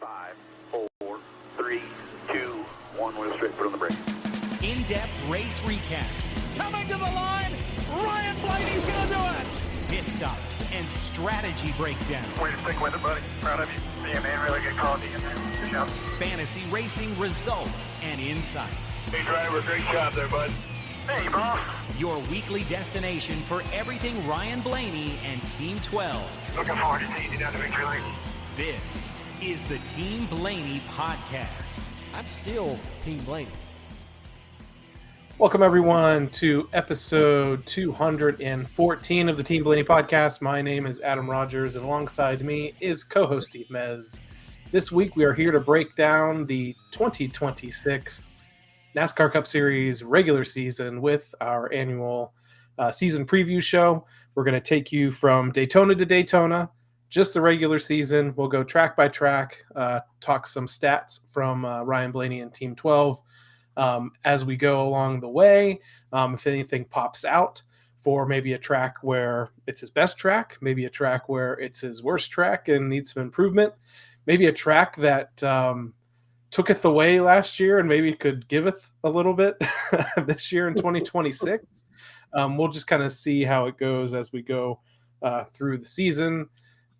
5, 4, 3, 2, 1. We're straight foot on the brake. In-depth race recaps. Coming to the line, Ryan Blaney's gonna do it! Pit stops and strategy breakdown. Way to stick with it, buddy. Proud of you. Damn, man, really good quality in there. Good job. Fantasy racing results and insights. Hey, driver, great job there, bud. Hey, boss. Your weekly destination for everything Ryan Blaney and Team 12. Looking forward to seeing you down the victory lane. This is the Team Blaney podcast. I'm still Team Blaney. Welcome, everyone, to episode 214 of the Team Blaney podcast. My name is Adam Rogers, and alongside me is co-host Steve Mez. This week, we are here to break down the 2026 NASCAR Cup Series regular season with our annual season preview show. We're going to take you from Daytona to Daytona, just the regular season. We'll go track by track, talk some stats from Ryan Blaney and Team 12. As we go along the way, if anything pops out for maybe a track where it's his best track, maybe a track where it's his worst track and needs some improvement, maybe a track that tooketh away last year and maybe could giveth a little bit this year in 2026. We'll just kind of see how it goes as we go through the season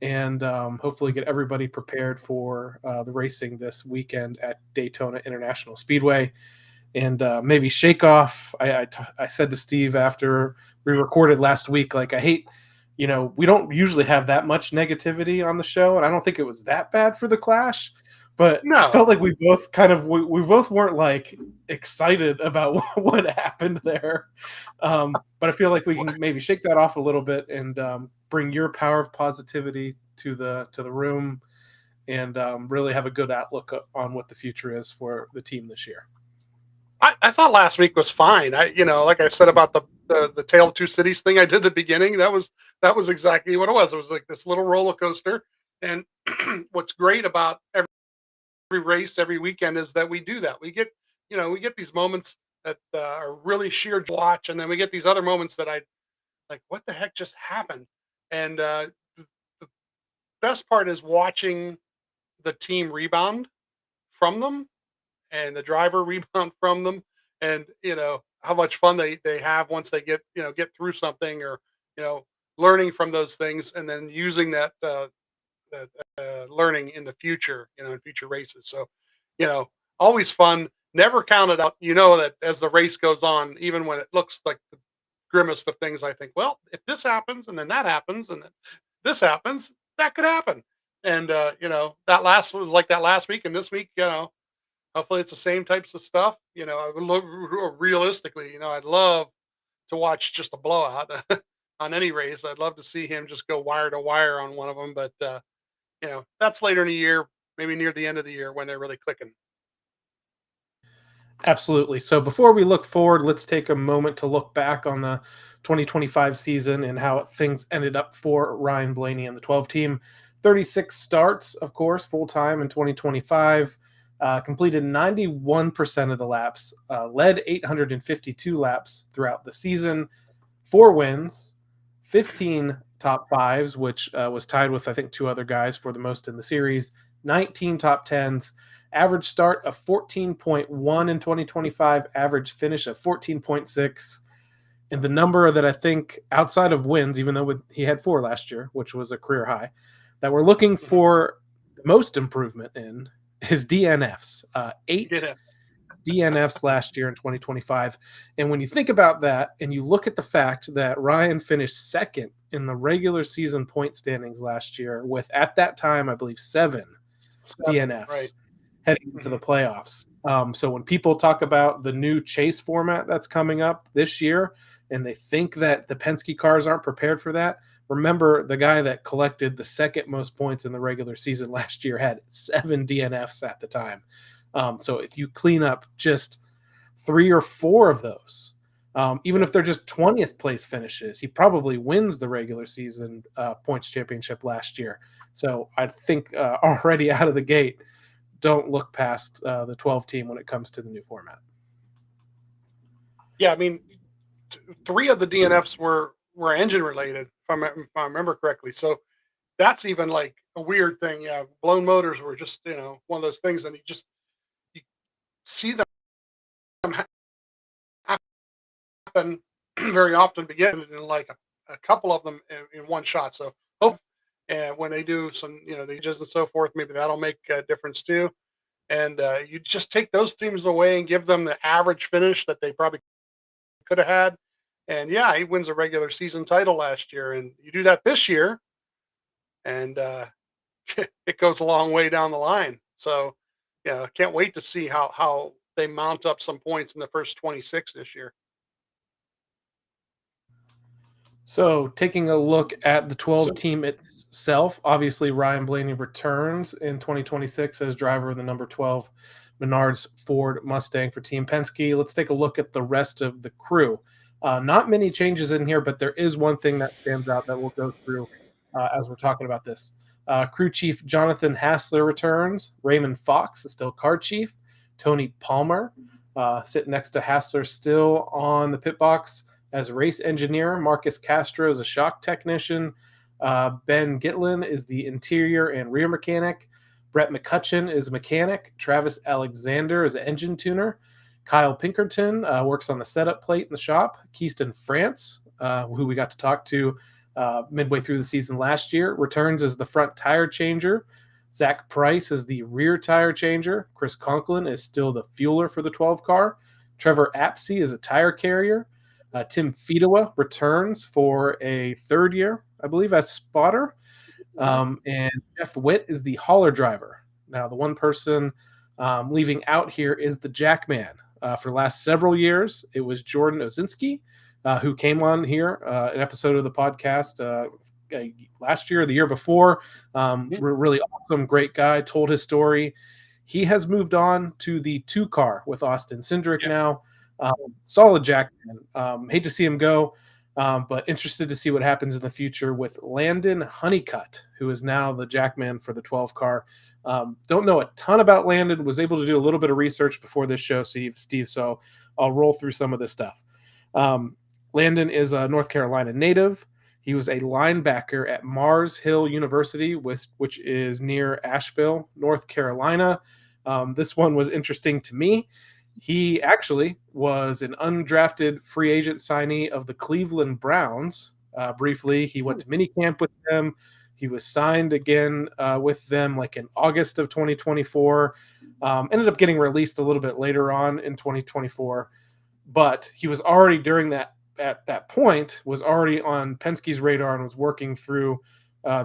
and hopefully get everybody prepared for the racing this weekend at Daytona International Speedway. And maybe shake off. I said to Steve after we recorded last week, like, I hate, we don't usually have that much negativity on the show, and I don't think it was that bad for the Clash. But no. I felt like we both kind of we both weren't like excited about what happened there. But I feel like we can maybe shake that off a little bit and bring your power of positivity to the room and really have a good outlook on what the future is for the team this year. I thought last week was fine. Like I said about the Tale of Two Cities thing I did at the beginning, that was exactly what it was. It was like this little roller coaster. And what's great about every race, every weekend is that we do that. We get these moments that are really sheer to watch, and then we get these other moments that I like, what the heck just happened? And the best part is watching the team rebound from them and the driver rebound from them, and how much fun they have once they get through something, or learning from those things and then using that learning in the future, in future races. So always fun, never count it out. That as the race goes on, even when it looks like the grimmest of things, I think, well, if this happens and then that happens and then this happens, that could happen. And that last was like that last week, and this week, hopefully it's the same types of stuff. I would look realistically, I'd love to watch just a blowout on any race. I'd love to see him just go wire to wire on one of them. But, that's later in the year, maybe near the end of the year when they're really clicking. Absolutely. So before we look forward, let's take a moment to look back on the 2025 season and how things ended up for Ryan Blaney and the 12 team. 36 starts, of course, full-time in 2025. Completed 91% of the laps, led 852 laps throughout the season, 4 wins, 15 top fives, which was tied with, I think, 2 other guys for the most in the series, 19 top tens, average start of 14.1 in 2025, average finish of 14.6, and the number that I think outside of wins, even though he had 4 last year, which was a career high, that we're looking for most improvement in his DNFs, 8 DNFs last year in 2025. And when you think about that and you look at the fact that Ryan finished second in the regular season point standings last year with, at that time, I believe 7 DNFs heading into the playoffs. So when people talk about the new chase format that's coming up this year and they think that the Penske cars aren't prepared for that, remember, the guy that collected the second most points in the regular season last year had 7 DNFs at the time. So if you clean up just 3 or 4 of those, even if they're just 20th place finishes, he probably wins the regular season points championship last year. So I think already out of the gate, don't look past the 12 team when it comes to the new format. Yeah, I mean, 3 of the DNFs were engine related, if I remember correctly. So that's even like a weird thing. Yeah, blown motors were just one of those things, and you see them happen very often. Begin in like a couple of them in one shot. So hope and when they do some the ages and so forth, maybe that'll make a difference too. And you just take those teams away and give them the average finish that they probably could have had. And yeah, he wins a regular season title last year, and you do that this year, and it goes a long way down the line. So yeah, I can't wait to see how they mount up some points in the first 26 this year. So, taking a look at the 12 So team itself, obviously Ryan Blaney returns in 2026 as driver of the number 12 Menards Ford Mustang for Team Penske. Let's take a look at the rest of the crew. Not many changes in here, but there is one thing that stands out that we'll go through as we're talking about this. Crew Chief Jonathan Hassler returns. Raymond Fox is still car chief. Tony Palmer sitting next to Hassler still on the pit box as race engineer. Marcus Castro is a shock technician. Ben Gitlin is the interior and rear mechanic. Brett McCutcheon is a mechanic. Travis Alexander is an engine tuner. Kyle Pinkerton works on the setup plate in the shop. Keaston France, who we got to talk to midway through the season last year, returns as the front tire changer. Zach Price is the rear tire changer. Chris Conklin is still the fueler for the 12 car. Trevor Apsey is a tire carrier. Tim Fedewa returns for a third year, I believe, as spotter. And Jeff Witt is the hauler driver. Now, the one person leaving out here is the Jackman. For the last several years, it was Jordan Ozinski, who came on here, an episode of the podcast last year or the year before. Really awesome, great guy, told his story. He has moved on to the 2 car with Austin Cindric now. Solid Jackman. Hate to see him go, but interested to see what happens in the future with Landon Honeycutt, who is now the Jackman for the 12 car. Don't know a ton about Landon. Was able to do a little bit of research before this show, Steve. So I'll roll through some of this stuff. Landon is a North Carolina native. He was a linebacker at Mars Hill University, which is near Asheville, North Carolina. This one was interesting to me. He actually was an undrafted free agent signee of the Cleveland Browns. Briefly, he went to minicamp with them. He was signed again with them like in August of 2024. Ended up getting released a little bit later on in 2024. But he was already at that point was already on Penske's radar and was working through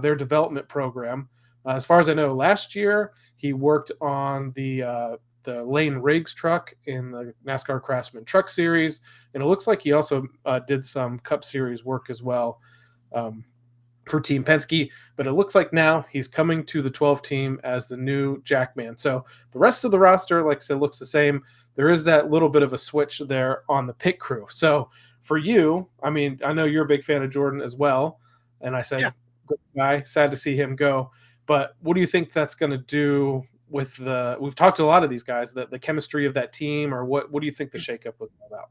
their development program. As far as I know, last year he worked on the Lane Riggs truck in the NASCAR Craftsman Truck Series, and it looks like he also did some Cup Series work as well for Team Penske. But it looks like now he's coming to the 12 team as the new Jackman. So the rest of the roster, like I said, looks the same. There is that little bit of a switch there on the pit crew. So for you, I mean, I know you're a big fan of Jordan as well, and I said, good guy, sad to see him go. But what do you think that's going to do with we've talked to a lot of these guys, the chemistry of that team, or what do you think the shakeup was about?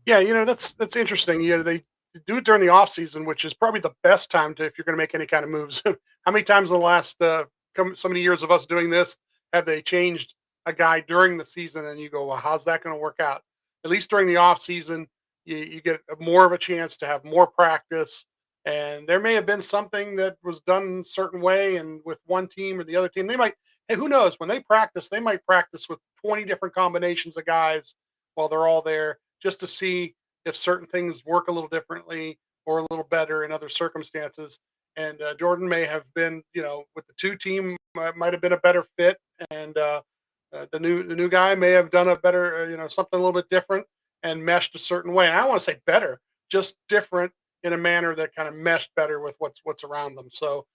Yeah, that's interesting. They do it during the off season, which is probably the best time if you're going to make any kind of moves. How many times in the last so many years of us doing this have they changed a guy during the season, and you go, well, how's that going to work out? At least during the off season, you get more of a chance to have more practice. And there may have been something that was done a certain way, and with one team or the other team, they might, hey, who knows? When they might practice with 20 different combinations of guys while they're all there, just to see if certain things work a little differently or a little better in other circumstances. And Jordan may have been, with the 2 team, might have been a better fit, and the new guy may have done a better, something a little bit different and meshed a certain way. And I don't want to say better, just different in a manner that kind of meshed better with what's around them. So,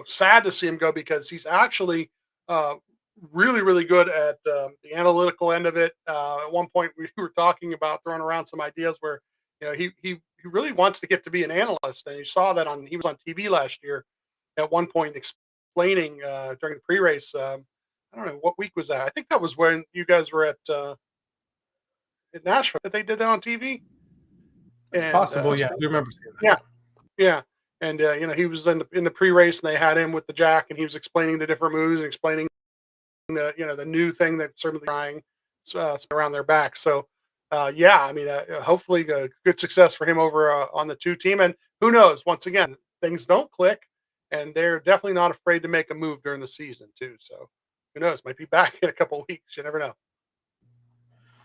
sad to see him go, because he's actually really, really good at the analytical end of it. At one point, we were talking about throwing around some ideas where, he really wants to get to be an analyst, and you saw that he was on TV last year at one point explaining during the pre-race. I don't know what week was that. I think that was when you guys were at Nashville that they did that on TV. It's possible, yeah. We remember seeing that. Yeah. And he was in the pre-race, and they had him with the jack, and he was explaining the different moves and explaining the new thing that certainly trying around their back. So hopefully good success for him over on the 2 team. And who knows? Once again, things don't click, and they're definitely not afraid to make a move during the season too. So who knows? Might be back in a couple of weeks. You never know.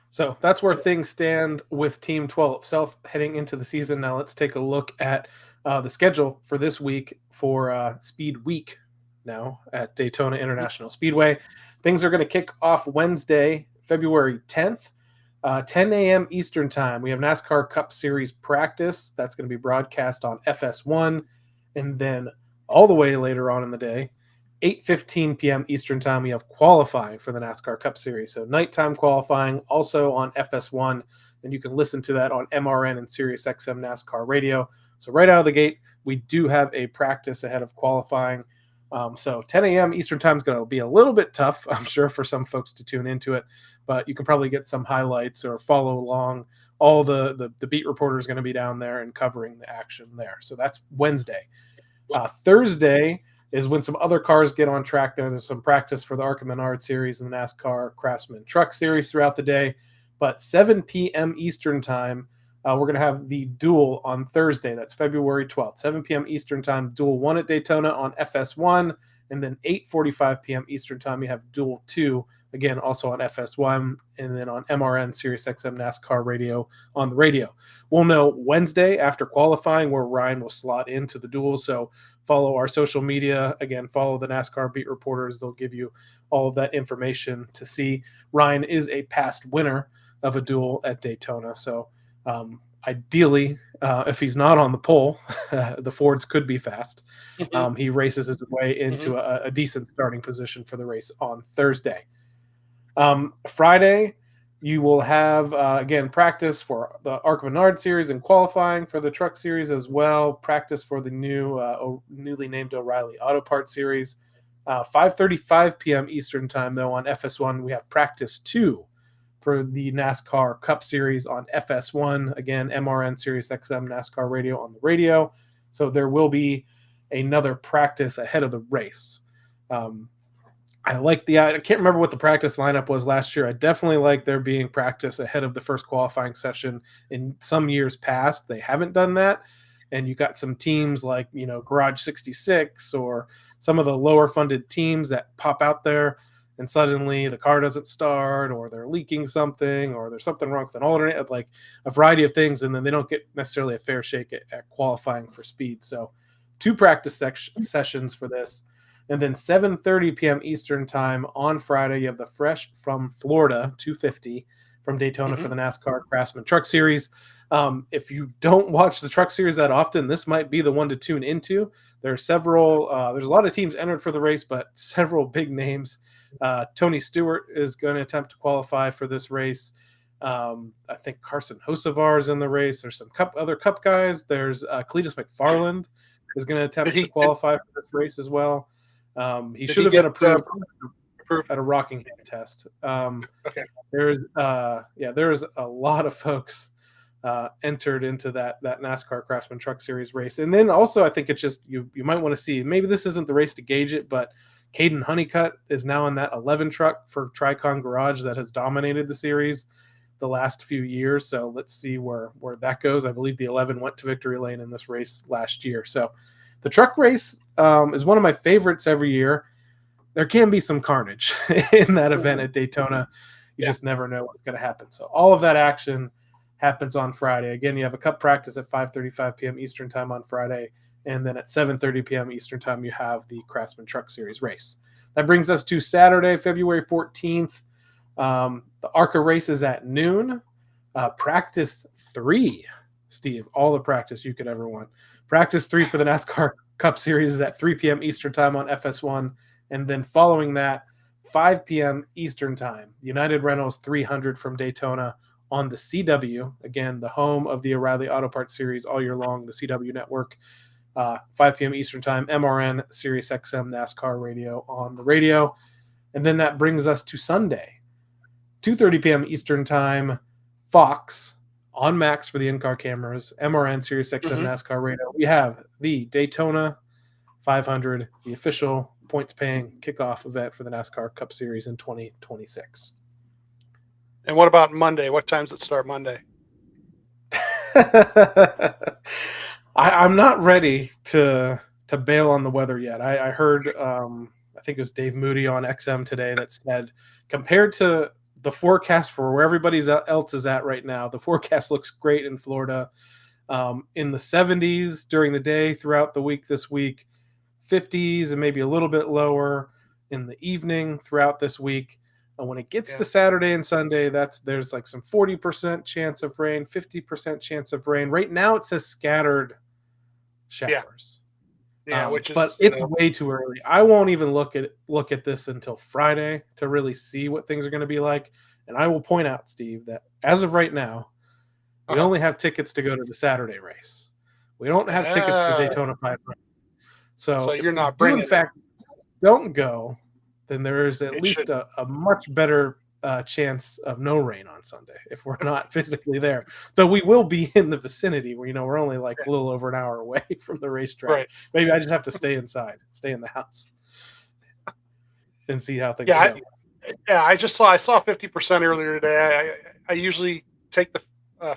So that's where things stand with Team 12 itself heading into the season. Now let's take a look at the schedule for this week for Speed Week now at Daytona International Speedway. Things are going to kick off Wednesday, February 10th, 10 a.m. Eastern Time. We have NASCAR Cup Series practice. That's going to be broadcast on FS1. And then all the way later on in the day, 8:15 p.m. Eastern Time, we have qualifying for the NASCAR Cup Series. So nighttime qualifying also on FS1, and you can listen to that on MRN and Sirius XM NASCAR Radio. So right out of the gate, we do have a practice ahead of qualifying. So 10 a.m. Eastern Time is going to be a little bit tough, I'm sure, for some folks to tune into it, but you can probably get some highlights or follow along. All the beat reporters going to be down there and covering the action there. So that's Wednesday. Thursday is when some other cars get on track there. There's some practice for the ARCA Menard Series and the NASCAR Craftsman Truck Series throughout the day. But 7 p.m. Eastern Time, we're going to have the duel on Thursday. That's February 12th. 7 p.m. Eastern Time, Duel 1 at Daytona on FS1. And then 8:45 p.m. Eastern Time, we have Duel 2, again, also on FS1. And then on MRN, Sirius XM NASCAR Radio on the radio. We'll know Wednesday after qualifying where Ryan will slot into the duel. So follow our social media. Again, follow the NASCAR beat reporters. They'll give you all of that information to see. Ryan is a past winner of a duel at Daytona. So ideally, if he's not on the pole, the Fords could be fast. He races his way into a decent starting position for the race on Thursday. Friday, you will have, again, practice for the ARCA Menard Series and qualifying for the Truck Series as well. Practice for the newly named O'Reilly Auto Parts Series. 5:35 p.m. Eastern Time, though, on FS1, we have practice 2 for the NASCAR Cup Series on FS1. Again, MRN, Sirius XM, NASCAR Radio on the radio. So there will be another practice ahead of the race. I can't remember what the practice lineup was last year. I definitely like there being practice ahead of the first qualifying session. In some years past, they haven't done that. And you got some teams like, Garage 66 or some of the lower funded teams that pop out there and suddenly the car doesn't start or they're leaking something or there's something wrong with an alternate, like a variety of things. And then they don't get necessarily a fair shake at qualifying for speed. So 2 practice sessions for this. And then 7:30 p.m. Eastern Time on Friday, you have the Fresh from Florida 250 from Daytona for the NASCAR Craftsman Truck Series. If you don't watch the Truck Series that often, this might be the one to tune into. There's a lot of teams entered for the race, but several big names. Tony Stewart is going to attempt to qualify for this race. I think Carson Hocevar is in the race. There's some other Cup guys. There's Cletus McFarland is going to attempt to qualify for this race as well. He should have been approved at a Rockingham test. Okay. There's a lot of folks entered into that NASCAR Craftsman Truck Series race. And then also I think it's just you might want to see, maybe this isn't the race to gauge it, but Caden Honeycutt is now in that 11 truck for Tricon Garage that has dominated the series the last few years. So let's see where that goes. I believe the 11 went to victory lane in this race last year. So the truck race is one of my favorites every year. There can be some carnage in that event at Daytona. You just never know what's going to happen. So all of that action happens on Friday. Again, you have a Cup practice at 5:35 p.m. Eastern Time on Friday. And then at 7:30 p.m. Eastern Time, you have the Craftsman Truck Series race. That brings us to Saturday, February 14th. The ARCA race is at noon. Practice 3, Steve, all the practice you could ever want. Practice 3 for the NASCAR Cup Series is at 3 p.m. Eastern Time on FS1. And then following that, 5 p.m. Eastern Time, United Rentals 300 from Daytona on the CW. Again, the home of the O'Reilly Auto Parts Series all year long, the CW network. 5 p.m. Eastern Time, MRN, Sirius XM, NASCAR Radio on the radio. And then that brings us to Sunday, 2:30 p.m. Eastern Time, Fox on Max for the in-car cameras, MRN, Sirius XM, NASCAR Radio. We have the Daytona 500, the official points-paying kickoff event for the NASCAR Cup Series in 2026. And what about Monday? What times does it start Monday? I'm not ready to bail on the weather yet. I heard I think it was Dave Moody on XM today that said, compared to the forecast for where everybody else is at right now, the forecast looks great in Florida. In the 70s during the day throughout the week this week, 50s and maybe a little bit lower in the evening throughout this week. And when it gets to Saturday and Sunday, there's like some 40% chance of rain, 50% chance of rain. Right now it says scattered showers. Yeah, which is, but it's way too early. I won't even look at this until Friday to really see what things are going to be like. And I will point out, Steve, that as of right now, we only have tickets to go to the Saturday race. We don't have tickets to the Daytona 500. So you're not if bringing you, in fact, don't go, then there is at least a much better chance of no rain on Sunday if we're not physically there. Though we will be in the vicinity where, we're only like a little over an hour away from the racetrack. Right. Maybe I just have to stay inside, stay in the house, and see how things go. I saw 50% earlier today. I usually take the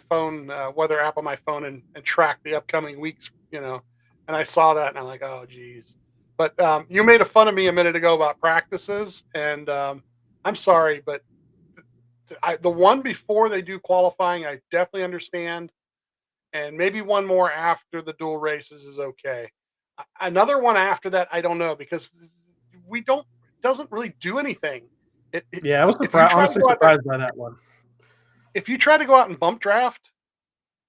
phone weather app on my phone and track the upcoming weeks, and I saw that and I'm like, oh geez. But you made fun of me a minute ago about practices, and I'm sorry, but the one before they do qualifying, I definitely understand, and maybe one more after the dual races is okay. Another one after that, I don't know, because doesn't really do anything. I was honestly surprised by that one. If you try to go out and bump draft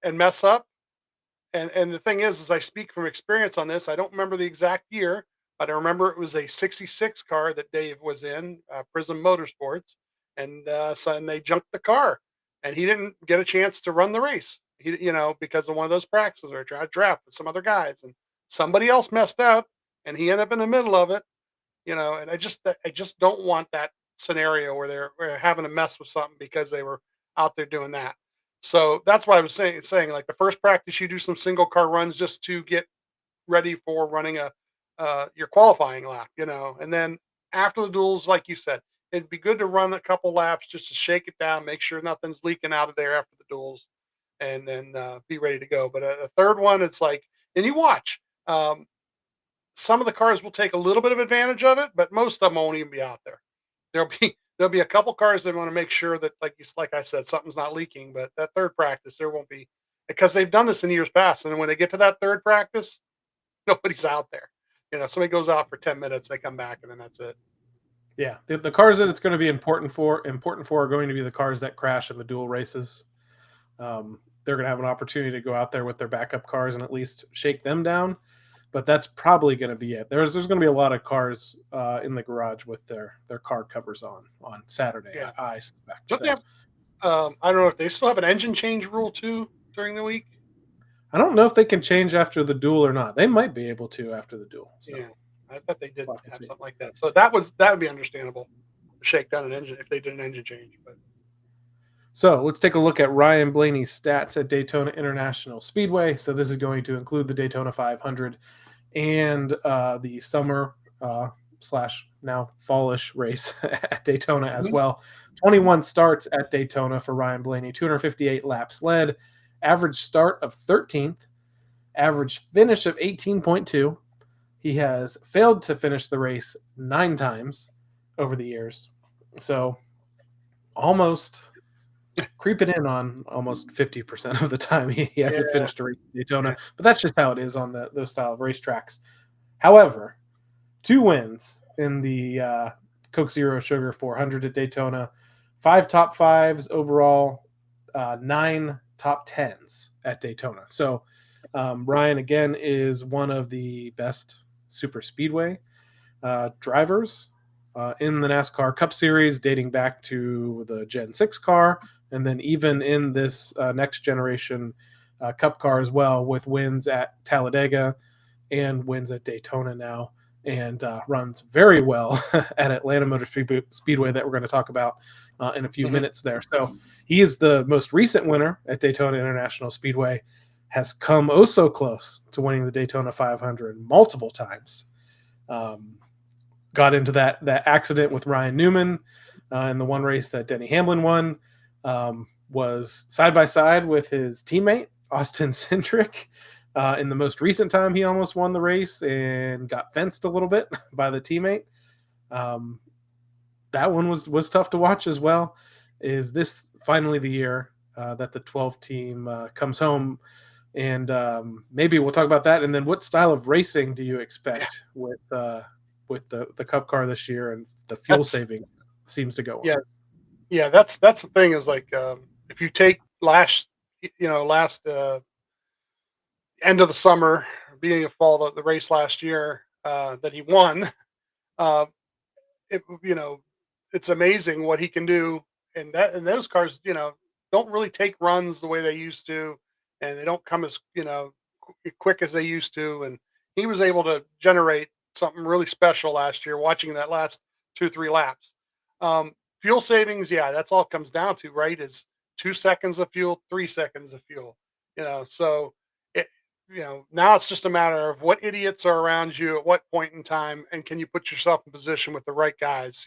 and mess up, and the thing is I speak from experience on this. I don't remember the exact year, but I remember it was a 66 car that Dave was in, Prism Motorsports, and they junked the car, and he didn't get a chance to run the race. He, because of one of those practices where I tried to draft with some other guys, and somebody else messed up, and he ended up in the middle of it. And I just don't want that scenario where they're having to mess with something because they were out there doing that. So that's why I was saying like the first practice, you do some single car runs just to get ready for running your qualifying lap, and then after the duels, like you said, it'd be good to run a couple laps just to shake it down, make sure nothing's leaking out of there after the duels, and then be ready to go. But a third one, it's like, and you watch, some of the cars will take a little bit of advantage of it, but most of them won't even be out there. There'll be a couple cars that want to make sure that, like I said, something's not leaking. But that third practice, there won't be, because they've done this in years past. And when they get to that third practice, nobody's out there. Somebody goes out for 10 minutes, they come back, and then that's it. Yeah, the cars that it's going to be important for are going to be the cars that crash in the dual races. They're going to have an opportunity to go out there with their backup cars and at least shake them down. But that's probably going to be it. There's going to be a lot of cars in the garage with their car covers on Saturday. Yeah. I suspect. Don't they have, I don't know if they still have an engine change rule too during the week. I don't know if they can change after the duel or not. They might be able to after the duel. So. Yeah, I thought they did have something like that. So that would be understandable. Shake down an engine if they did an engine change. But so let's take a look at Ryan Blaney's stats at Daytona International Speedway. So this is going to include the Daytona 500 and the summer / now fallish race at Daytona as well. 21 starts at Daytona for Ryan Blaney, 258 laps led, average start of 13th, average finish of 18.2. He has failed to finish the race 9 times over the years. So almost creeping in on almost 50% of the time he hasn't finished a race at Daytona. But that's just how it is on those style of racetracks. However, 2 wins in the Coke Zero Sugar 400 at Daytona, 5 top 5s overall, 9 top 10s at Daytona. So Ryan, again, is one of the best super speedway drivers in the NASCAR Cup Series, dating back to the Gen 6 car, and then even in this next generation Cup car as well, with wins at Talladega and wins at Daytona now, and runs very well at Atlanta Motor Speedway that we're going to talk about in a few minutes there. So he is the most recent winner at Daytona International Speedway. has come oh so close to winning the Daytona 500 multiple times. Got into that accident with Ryan Newman in the one race that Denny Hamlin won. Was side by side with his teammate Austin Cindric. In the most recent time, he almost won the race and got fenced a little bit by the teammate. That one was tough to watch as well. Is this finally the year that the 12 team comes home? And maybe we'll talk about that. And then what style of racing do you expect with the Cup car this year, and the fuel saving seems to go on? Yeah, that's the thing is like if you take last end of the summer, beginning of fall, the race last year that he won, it's amazing what he can do. And those cars, don't really take runs the way they used to, and they don't come as quick as they used to. And he was able to generate something really special last year, watching that last 2-3 laps. Fuel savings, that's all it comes down to, right? Is 2 seconds of fuel, 3 seconds of fuel. So it, now it's just a matter of what idiots are around you at what point in time, and can you put yourself in position with the right guys?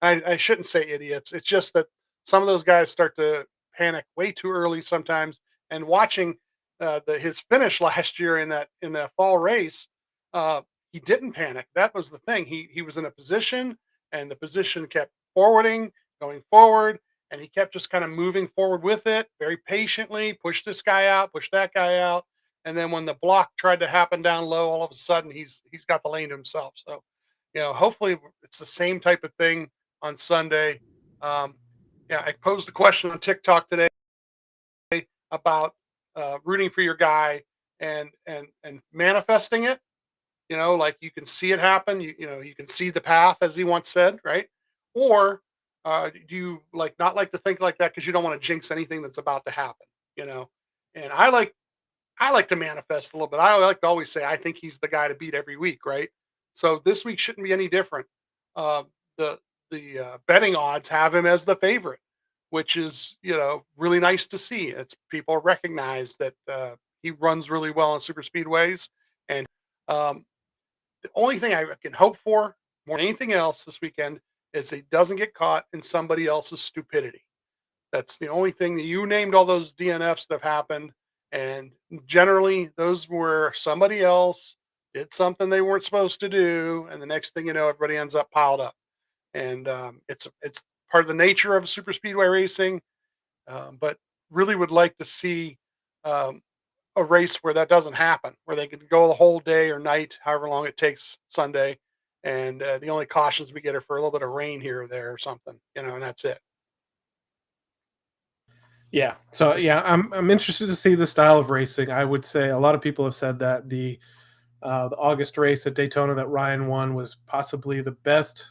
I shouldn't say idiots. It's just that some of those guys start to panic way too early sometimes. And watching his finish last year in that fall race, he didn't panic. That was the thing. He was in a position, and the position kept going forward, and he kept just kind of moving forward with it very patiently, push this guy out, push that guy out. And then when the block tried to happen down low, all of a sudden he's got the lane to himself. So, hopefully it's the same type of thing on Sunday. I posed a question on TikTok today about rooting for your guy and manifesting it. Like you can see it happen. You can see the path, as he once said, right? Or do you not like to think like that because you don't want to jinx anything that's about to happen? And I like to manifest a little bit. I like to always say I think he's the guy to beat every week, right? So this week shouldn't be any different. The betting odds have him as the favorite, which is really nice to see. It's people recognize that he runs really well on super speedways, and the only thing I can hope for more than anything else this weekend is he doesn't get caught in somebody else's stupidity. That's the only thing. That you named all those DNFs that have happened, and generally those were somebody else did something they weren't supposed to do, and the next thing you know, everybody ends up piled up. And it's part of the nature of super speedway racing, but really would like to see a race where that doesn't happen, where they can go the whole day or night, however long it takes Sunday, and the only cautions we get are for a little bit of rain here or there or something, and that's it. Yeah. So I'm interested to see the style of racing. I would say a lot of people have said that the August race at Daytona that Ryan won was possibly the best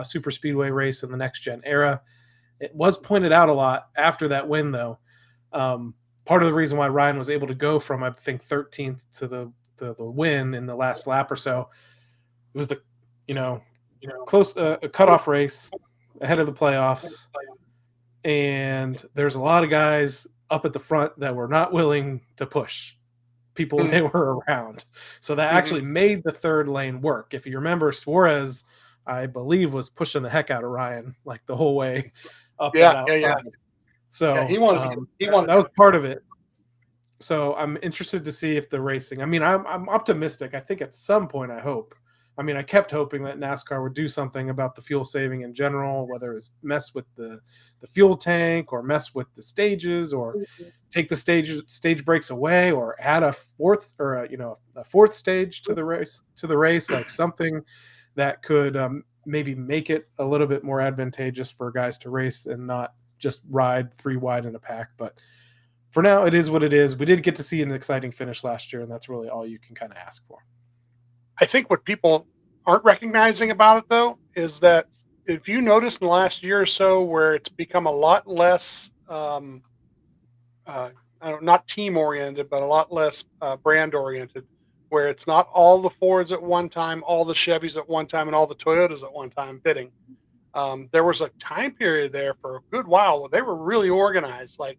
super speedway race in the next gen era. It was pointed out a lot after that win, though. Part of the reason why Ryan was able to go from, I think, 13th to the win in the last lap or so, it was the close a cutoff race ahead of the playoffs, and there's a lot of guys up at the front that were not willing to push people they were around. So that actually made the third lane work. If you remember, Suarez, I believe, was pushing the heck out of Ryan like the whole way up and outside. Yeah. So he wanted that was part of it. So I'm interested to see if the racing. I mean, I'm optimistic. I think at some point, I hope. I mean, I kept hoping that NASCAR would do something about the fuel saving in general, whether it's mess with the fuel tank or mess with the stages or take the stage breaks away or add a fourth or a fourth stage to the race, like something that could maybe make it a little bit more advantageous for guys to race and not just ride 3 wide in a pack. But for now, it is what it is. We did get to see an exciting finish last year, and that's really all you can kind of ask for. I think what people aren't recognizing about it, though, is that if you notice in the last year or so where it's become a lot less, not team oriented, but a lot less brand oriented, where it's not all the Fords at one time, all the Chevys at one time, and all the Toyotas at one time bidding. There was a time period there for a good while where they were really organized. Like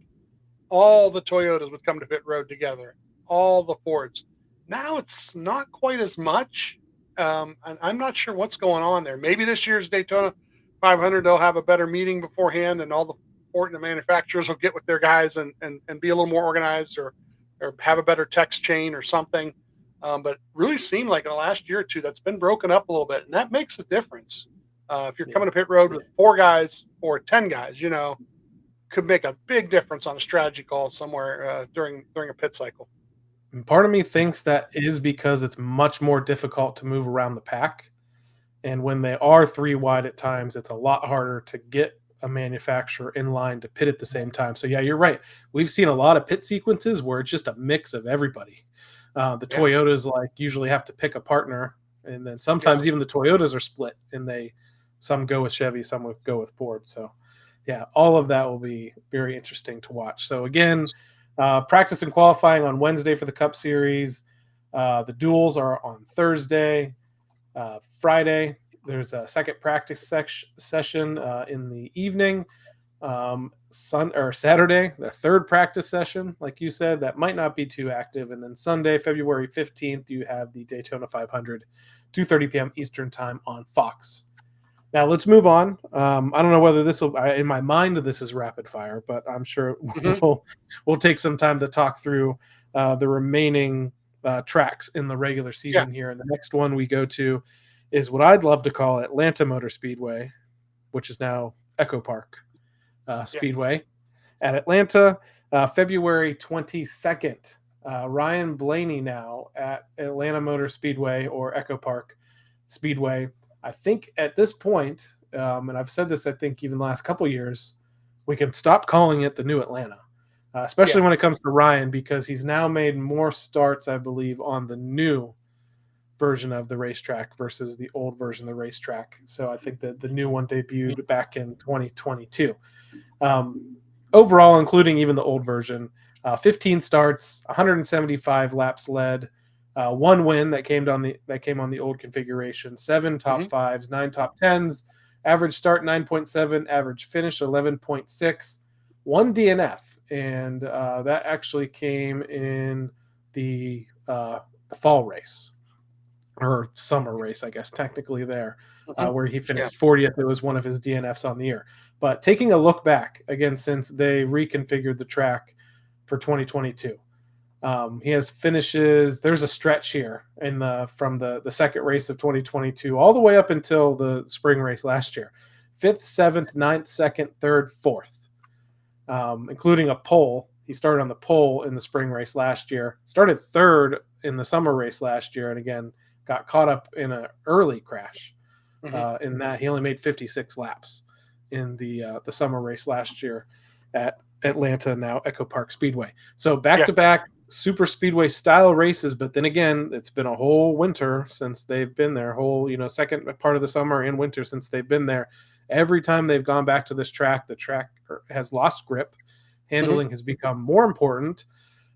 all the Toyotas would come to pit road together, all the Fords. Now it's not quite as much. And I'm not sure what's going on there. Maybe this year's Daytona 500, they'll have a better meeting beforehand, and all the Ford and the manufacturers will get with their guys and be a little more organized, or have a better text chain or something. But really seemed like in the last year or two, that's been broken up a little bit, and that makes a difference. If you're coming to pit road with 4 guys or 10 guys, could make a big difference on a strategy call somewhere during a pit cycle. And part of me thinks that is because it's much more difficult to move around the pack. And when they are 3 wide at times, it's a lot harder to get a manufacturer in line to pit at the same time. So, yeah, you're right. We've seen a lot of pit sequences where it's just a mix of everybody. Toyotas usually have to pick a partner, and then sometimes even the Toyotas are split, and some go with Chevy, some will go with Ford. So, yeah, all of that will be very interesting to watch. So, again, practice and qualifying on Wednesday for the Cup Series. The duels are on Thursday. Friday, there's a second practice session in the evening. Saturday, the third practice session, like you said, that might not be too active. And then Sunday, February 15th, you have the Daytona 500, 2:30 p.m. Eastern time on Fox. Now let's move on. I don't know whether this will, in my mind, this is rapid fire, but I'm sure we'll take some time to talk through the remaining tracks in the regular season here. And the next one we go to is what I'd love to call Atlanta Motor Speedway, which is now Echo Park Speedway at Atlanta, February 22nd. Ryan Blaney now at Atlanta Motor Speedway, or Echo Park Speedway. I think at this point, and I've said this, I think even the last couple of years, we can stop calling it the new Atlanta, especially when it comes to Ryan, because he's now made more starts, I believe, on the new version of the racetrack versus the old version of the racetrack. So I think that the new one debuted back in 2022. Overall, including even the old version, 15 starts, 175 laps led, 1 win that came on the old configuration, 7 top 5s, 9 top 10s, average start 9.7, average finish 11.6, 1 DNF, and that actually came in the fall race, or summer race, I guess technically there, where he finished 40th. It was one of his DNFs on the year. But taking a look back again, since they reconfigured the track for 2022. He has finishes. There's a stretch here from the second race of 2022 all the way up until the spring race last year. 5th, 7th, 9th, 2nd, 3rd, 4th, including a pole. He started on the pole in the spring race last year, started 3rd in the summer race last year, and again got caught up in an early crash. In that he only made 56 laps in the summer race last year at Atlanta, now Echo Park Speedway. So back-to-back super speedway style races, but then again, it's been a whole winter since they've been there, second part of the summer and winter since they've been there. Every time they've gone back to this track, the track has lost grip. Handling has become more important.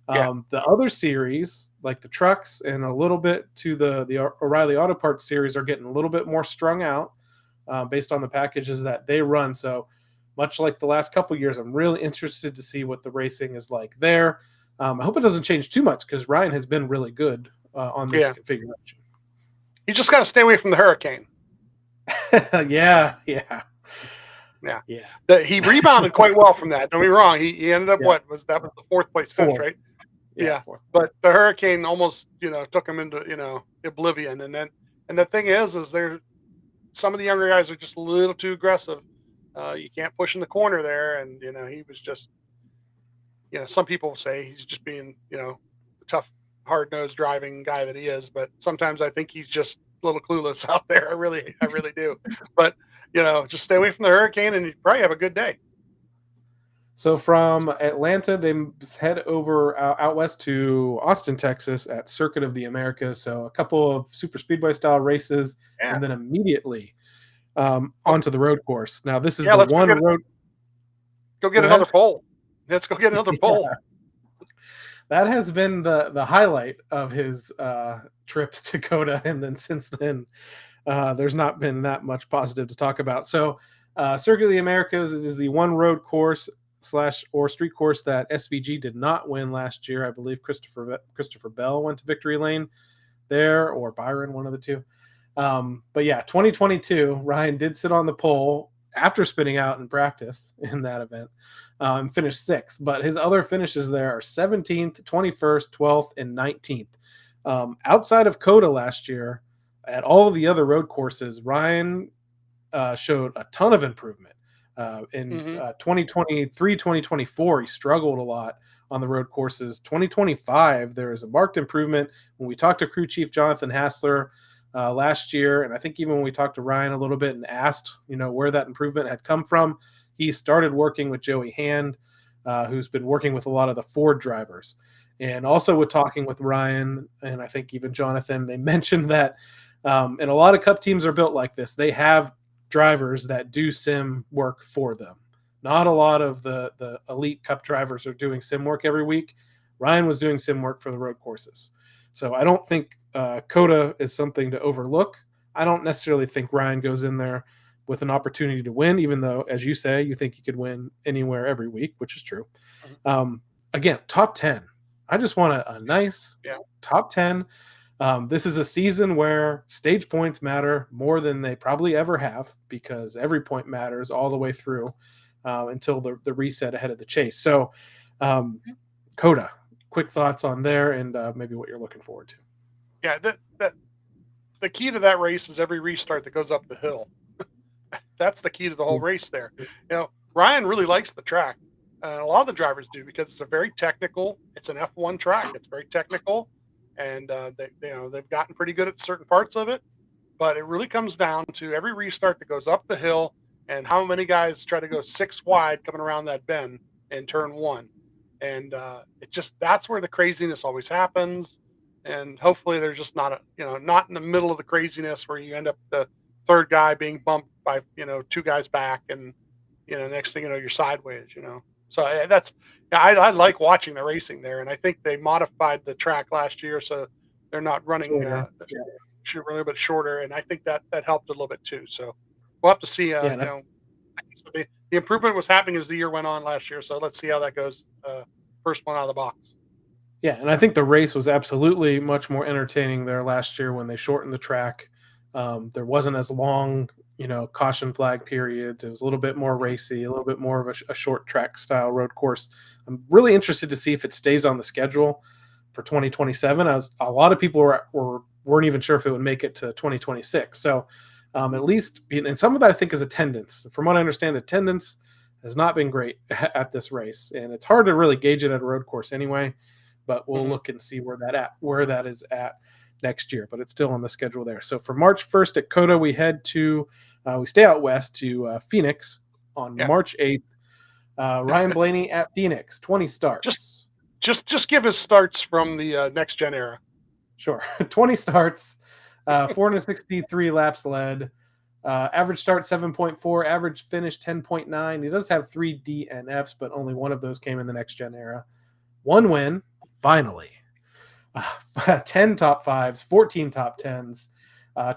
The other series, like the trucks and a little bit to the O'Reilly Auto Parts series, are getting a little bit more strung out based on the packages that they run. So much like the last couple of years, I'm really interested to see what the racing is like there. I hope it doesn't change too much, because Ryan has been really good on this configuration. You just got to stay away from the Hurricane. Yeah. He rebounded quite well from that. Don't be wrong. He ended up that was the 4th place finish, right? Yeah. But the Hurricane almost took him into oblivion. And the thing is there some of the younger guys are just a little too aggressive. You can't push in the corner there, and he was just. Some people say he's just being, the tough, hard-nosed driving guy that he is, but sometimes I think he's just a little clueless out there. I really do. But, just stay away from the Hurricane and you probably have a good day. So from Atlanta, they head over out west to Austin, Texas at Circuit of the Americas. So a couple of super speedway style races, and then immediately onto the road course. Now this is the one road. Go get another pole. Let's go get another pole. That has been the highlight of his trips to COTA, and then since then, there's not been that much positive to talk about. So, Circuit of the Americas is the one road course or street course that SVG did not win last year. I believe Christopher Bell went to Victory Lane there, or Byron, one of the two. But yeah, 2022, Ryan did sit on the pole after spinning out in practice in that event, and finished 6th. But his other finishes there are 17th, 21st, 12th, and 19th. Outside of COTA last year, at all of the other road courses, Ryan showed a ton of improvement. In 2023, 2024, he struggled a lot on the road courses. 2025, there is a marked improvement. When we talked to crew chief Jonathan Hassler last year, and I think even when we talked to Ryan a little bit and asked, where that improvement had come from, he started working with Joey Hand, who's been working with a lot of the Ford drivers. And also with talking with Ryan, and I think even Jonathan, they mentioned that, and a lot of Cup teams are built like this. They have drivers that do sim work for them. Not a lot of the elite Cup drivers are doing sim work every week. Ryan was doing sim work for the road courses. So I don't think COTA is something to overlook. I don't necessarily think Ryan goes in there with an opportunity to win, even though, as you say, you think he could win anywhere every week, which is true. Again, top 10. I just want a nice top 10. This is a season where stage points matter more than they probably ever have, because every point matters all the way through until the reset ahead of the chase. So COTA, quick thoughts on there and maybe what you're looking forward to. Yeah, the key to that race is every restart that goes up the hill. That's the key to the whole race there. Ryan really likes the track. A lot of the drivers do, because it's a very technical, it's an F1 track. It's very technical, and they've gotten pretty good at certain parts of it. But it really comes down to every restart that goes up the hill and how many guys try to go 6 wide coming around that bend in turn 1. And that's where the craziness always happens. And hopefully there's just not not in the middle of the craziness where you end up the third guy being bumped by 2 guys back, and next thing you know, you're sideways. So I like watching the racing there, and I think they modified the track last year, so they're not running a little bit shorter, and I think that helped a little bit too. So we'll have to see. The improvement was happening as the year went on last year, so let's see how that goes. First one out of the box. Yeah, and I think the race was absolutely much more entertaining there last year when they shortened the track. There wasn't as long, caution flag periods. It was a little bit more racy, a little bit more of a short track style road course. I'm really interested to see if it stays on the schedule for 2027. A lot of people weren't even sure if it would make it to 2026. So at least, and some of that I think is attendance. From what I understand, attendance has not been great at this race, and it's hard to really gauge it at a road course anyway. But we'll look and see where that is at next year. But it's still on the schedule there. So for March 1st at COTA, we we stay out west to Phoenix on March 8th. Ryan Blaney at Phoenix, 20 starts. Just give us starts from the next gen era. Sure, 20 starts, 463 laps led. Average start 7.4, average finish 10.9. He does have 3 DNFs, but only one of those came in the next gen era. 1 win, finally. 10 top 5s, 14 top 10s.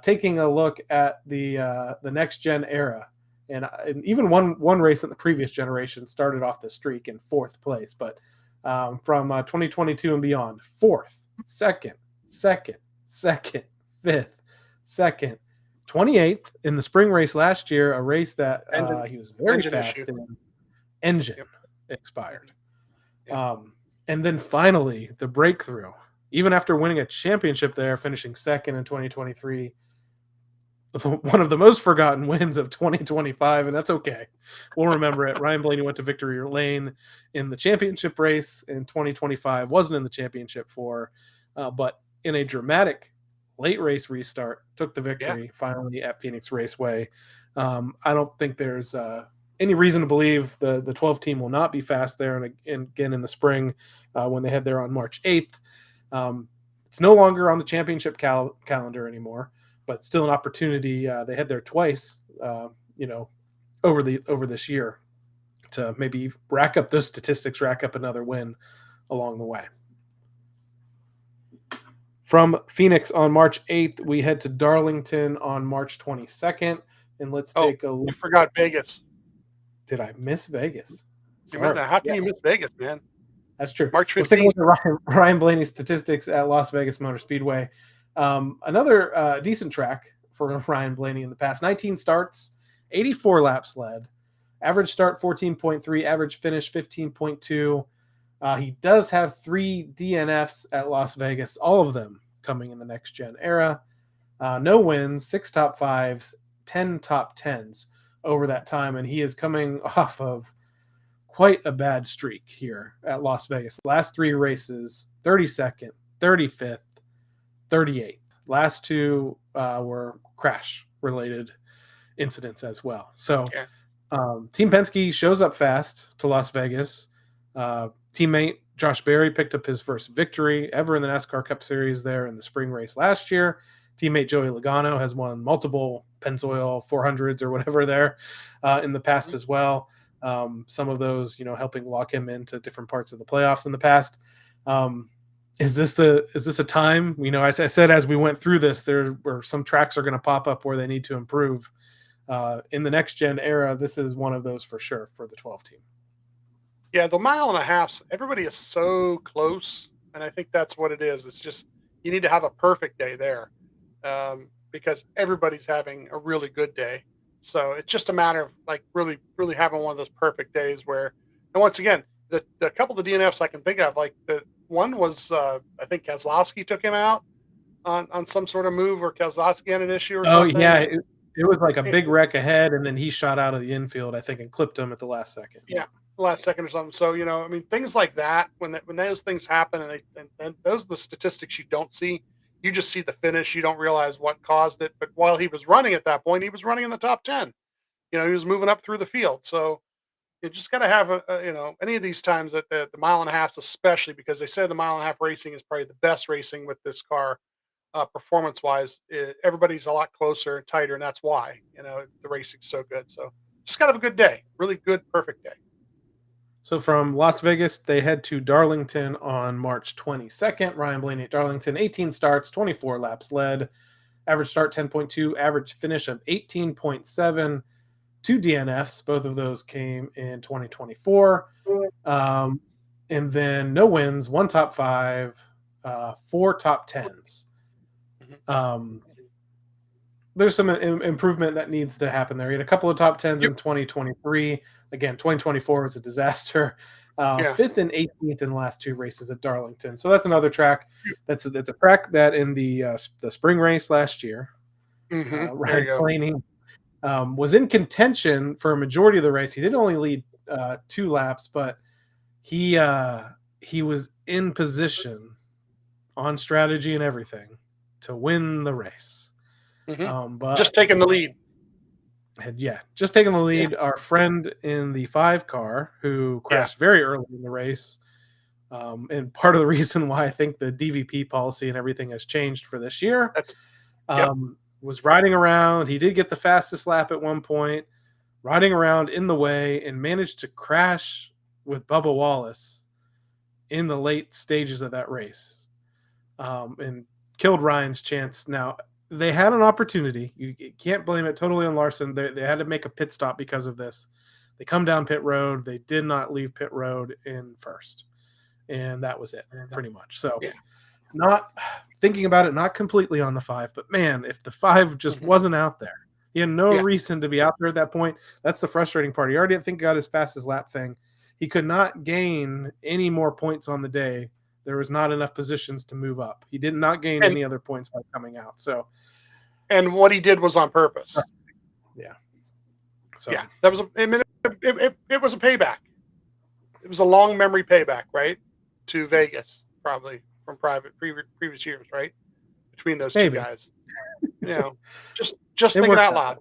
Taking a look at the next gen era, and even one race in the previous generation started off the streak in 4th place, but from 2022 and beyond, 4th, 2nd, 5th, 2nd, 28th in the spring race last year, a race that he was very fast in. Engine expired. And then finally, the breakthrough. Even after winning a championship there, finishing 2nd in 2023, one of the most forgotten wins of 2025, and that's okay. We'll remember it. Ryan Blaney went to victory lane in the championship race in 2025, wasn't in the championship but in a dramatic late race restart, took the victory finally at Phoenix Raceway. I don't think there's any reason to believe the 12 team will not be fast there and again in the spring when they head there on March 8th. It's no longer on the championship calendar anymore, but still an opportunity. They head there twice, over this year to maybe rack up those statistics, rack up another win along the way. From Phoenix on March 8th, we head to Darlington on March 22nd, and let's take a look. You forgot Vegas. Did I miss Vegas? Sorry. How can you miss Vegas, man? That's true. March Let's take a 15th. look at Ryan Blaney's statistics at Las Vegas Motor Speedway. Another decent track for Ryan Blaney in the past. 19 starts, 84 laps led. Average start 14.3, average finish 15.2. He does have 3 DNFs at Las Vegas, all of them coming in the next gen era. No wins, 6 top 5s, 10 top 10s over that time, and he is coming off of quite a bad streak here at Las Vegas. Last 3 races, 32nd, 35th, 38th. Last 2 were crash-related incidents as well. So Team Penske shows up fast to Las Vegas. Teammate Josh Berry picked up his first victory ever in the NASCAR Cup Series there in the spring race last year. Teammate Joey Logano has won multiple Pennzoil 400s or whatever there in the past as well. Some of those, helping lock him into different parts of the playoffs in the past. Is this a time? I said as we went through this, there were some tracks are going to pop up where they need to improve. In the next gen era, this is one of those for sure for the 12 team. Yeah, the mile and a half, everybody is so close, and I think that's what it is. It's just you need to have a perfect day there because everybody's having a really good day. So it's just a matter of really, really having one of those perfect days where, and once again, the couple of the DNFs I can think of, like the one was I think Keselowski took him out on some sort of move, or Keselowski had an issue or something. Oh yeah, it was like a big wreck ahead, and then he shot out of the infield, I think, and clipped him at the last second. Yeah, last second or something. So things like that, when those things happen, and those are the statistics you don't see. You just see the finish. You don't realize what caused it. But while he was running at that point, he was running in the top 10. He was moving up through the field. So you just got to have any of these times at the mile and a half, especially because they say the mile and a half racing is probably the best racing with this car, performance wise. Everybody's a lot closer and tighter, and that's why the racing's so good. So just got to have a good day, really good, perfect day. So from Las Vegas, they head to Darlington on March 22nd. Ryan Blaney at Darlington, 18 starts, 24 laps led. Average start 10.2, average finish of 18.7. 2 DNFs. Both of those came in 2024. And then no wins, 1 top 5, 4 top 10s. There's some improvement that needs to happen there. He had a couple of top 10s in 2023. Again, 2024 was a disaster. 5th and 18th in the last 2 races at Darlington. So that's another track. That's a track that in the spring race last year, Ryan Blaney was in contention for a majority of the race. He did only lead 2 laps, but he was in position on strategy and everything to win the race. But just taking the lead. Just taking the lead. Our friend in the 5 car who crashed very early in the race. And part of the reason why I think the DVP policy and everything has changed for this year was riding around. He did get the fastest lap at one point, riding around in the way, and managed to crash with Bubba Wallace in the late stages of that race, and killed Ryan's chance. Now, they had an opportunity. You can't blame it totally on Larson. They had to make a pit stop because of this. They come down pit road. They did not leave pit road in first. And that was it, pretty much. So not thinking about it, not completely on the 5, but man, if the 5 just wasn't out there, he had no reason to be out there at that point. That's the frustrating part. He already, I think, got his fastest lap thing. He could not gain any more points on the day. There was not enough positions to move up. He did not gain any other points by coming out. So, and what he did was on purpose. Yeah. So that was it was a payback. It was a long memory payback, right, to Vegas, probably from previous years, right, between those 2 guys. Just thinking out loud,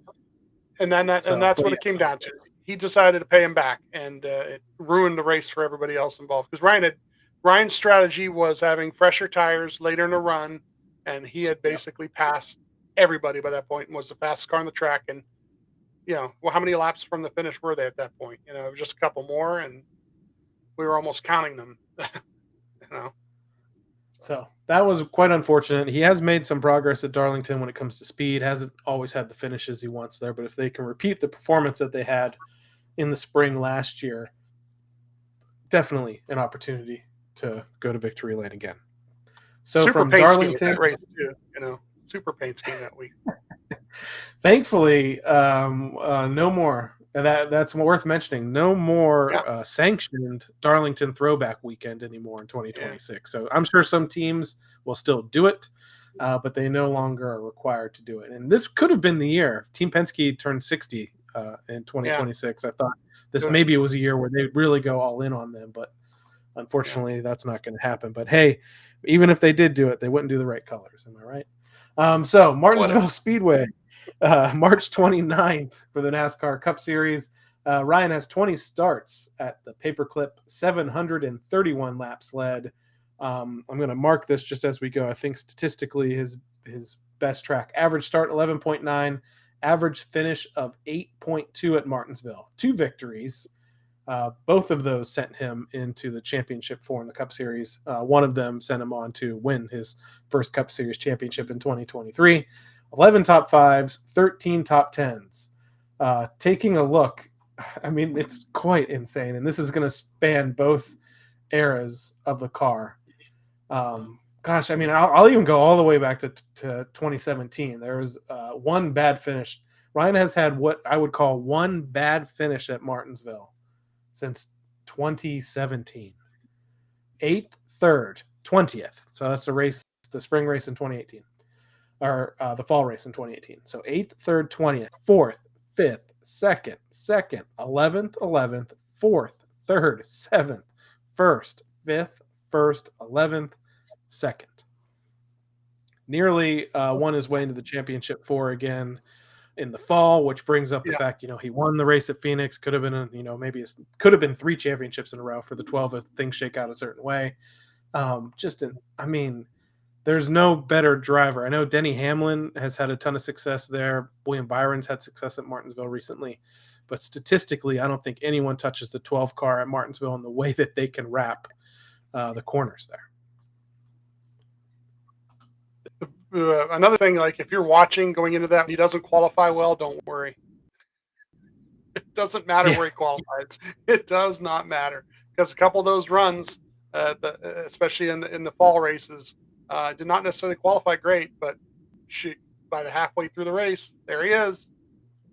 and that's what it came down to. He decided to pay him back, and it ruined the race for everybody else involved because Ryan's strategy was having fresher tires later in the run, and he had basically passed everybody by that point and was the fastest car on the track. And, how many laps from the finish were they at that point? It was just a couple more, and we were almost counting them, So that was quite unfortunate. He has made some progress at Darlington when it comes to speed. Hasn't always had the finishes he wants there, but if they can repeat the performance that they had in the spring last year, definitely an opportunity to go to victory lane again. So Super from paint scheme Darlington, that race too, super paint scheme that week. thankfully, no more. That's worth mentioning. No more sanctioned Darlington Throwback Weekend anymore in 2026. So I'm sure some teams will still do it, but they no longer are required to do it. And this could have been the year. Team Penske turned 60 in 2026. I thought this maybe was a year where they really go all in on them, but unfortunately, that's not going to happen. But hey, even if they did do it, they wouldn't do the right colors. Am I right? So Martinsville Speedway, March 29th for the NASCAR Cup Series. Ryan has 20 starts at the paperclip, 731 laps led. I'm going to mark this just as we go. I think statistically his best track. Average start 11.9, average finish of 8.2 at Martinsville. 2 victories. Both of those sent him into the championship 4 in the Cup Series. One of them sent him on to win his first Cup Series championship in 2023. 11 top 5s, 13 top 10s. Taking a look, I mean, it's quite insane. And this is going to span both eras of the car. Gosh, I mean, I'll even go all the way back to 2017. There was one bad finish. Ryan has had what I would call one bad finish at Martinsville since 2017. 8th, 3rd, 20th. So that's the spring race in 2018. Or the fall race in 2018. So 8th, 3rd, 20th, 4th, 5th, 2nd, 11th, 4th, 3rd, 7th, 1st, 5th, 1st, 11th, 2nd. Nearly won his way into the championship 4 again in the fall, which brings up the fact, he won the race at Phoenix. Could have been, maybe it could have been 3 championships in a row for the 12 if things shake out a certain way. There's no better driver. I know Denny Hamlin has had a ton of success there. William Byron's had success at Martinsville recently. But statistically, I don't think anyone touches the 12 car at Martinsville in the way that they can wrap the corners there. Another thing, like if you're watching going into that, he doesn't qualify well, don't worry. It doesn't matter where he qualifies. It does not matter, because a couple of those runs, especially in the fall races, did not necessarily qualify great, but by the halfway through the race, there he is.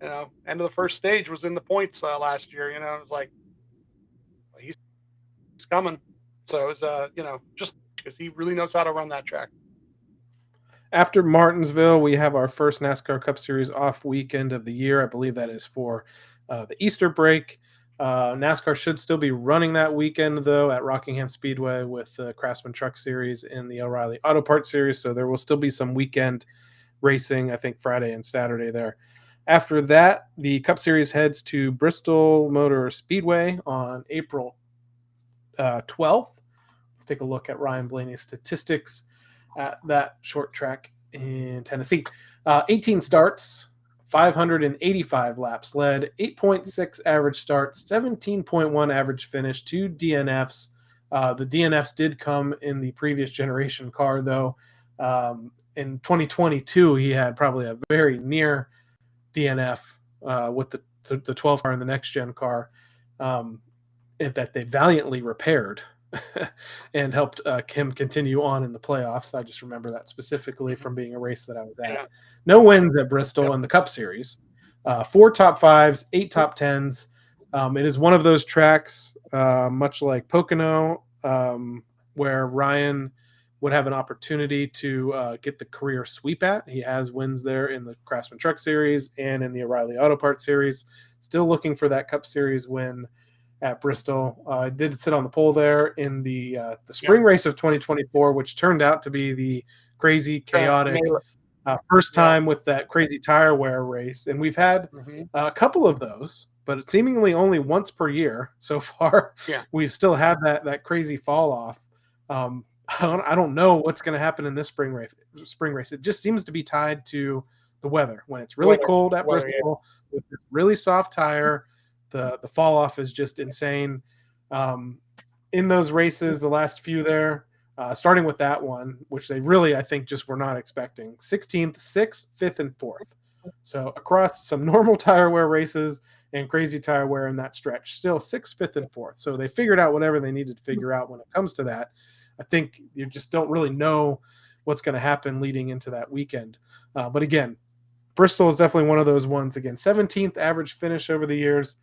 End of the first stage was in the points last year. It was like he's coming. So it was just because he really knows how to run that track. After Martinsville, we have our first NASCAR Cup Series off weekend of the year. I believe that is for the Easter break. NASCAR should still be running that weekend, though, at Rockingham Speedway with the Craftsman Truck Series and the O'Reilly Auto Parts Series. So there will still be some weekend racing, I think Friday and Saturday there. After that, the Cup Series heads to Bristol Motor Speedway on April 12th. Let's take a look at Ryan Blaney's statistics at that short track in Tennessee. 18 starts, 585 laps led, 8.6 average start, 17.1 average finish, 2 DNFs. The DNFs did come in the previous generation car, though. In 2022, he had probably a very near DNF with the 12 car and the next gen car that they valiantly repaired and helped him continue on in the playoffs. I just remember that specifically from being a race that I was at. Yeah. No wins at Bristol in the Cup Series. 4 top 5s, 8 top 10s. It is one of those tracks, much like Pocono, where Ryan would have an opportunity to get the career sweep at. He has wins there in the Craftsman Truck Series and in the O'Reilly Auto Parts Series. Still looking for that Cup Series win at Bristol. I did sit on the pole there in the spring race of 2024, which turned out to be the crazy, chaotic first time with that crazy tire wear race. And we've had a couple of those, but seemingly only once per year so far. Yeah. We still have that crazy fall off. I don't know what's going to happen in this spring race. It just seems to be tied to the weather. When it's really cold at Bristol with a really soft tire, the fall off is just insane. In those races, the last few there, starting with that one, which they really, I think, just were not expecting. 16th, 6th, 5th, and 4th. So across some normal tire wear races and crazy tire wear in that stretch. Still 6th, 5th, and 4th. So they figured out whatever they needed to figure out when it comes to that. I think you just don't really know what's going to happen leading into that weekend. But again, Bristol is definitely one of those ones. Again, 17th average finish over the years,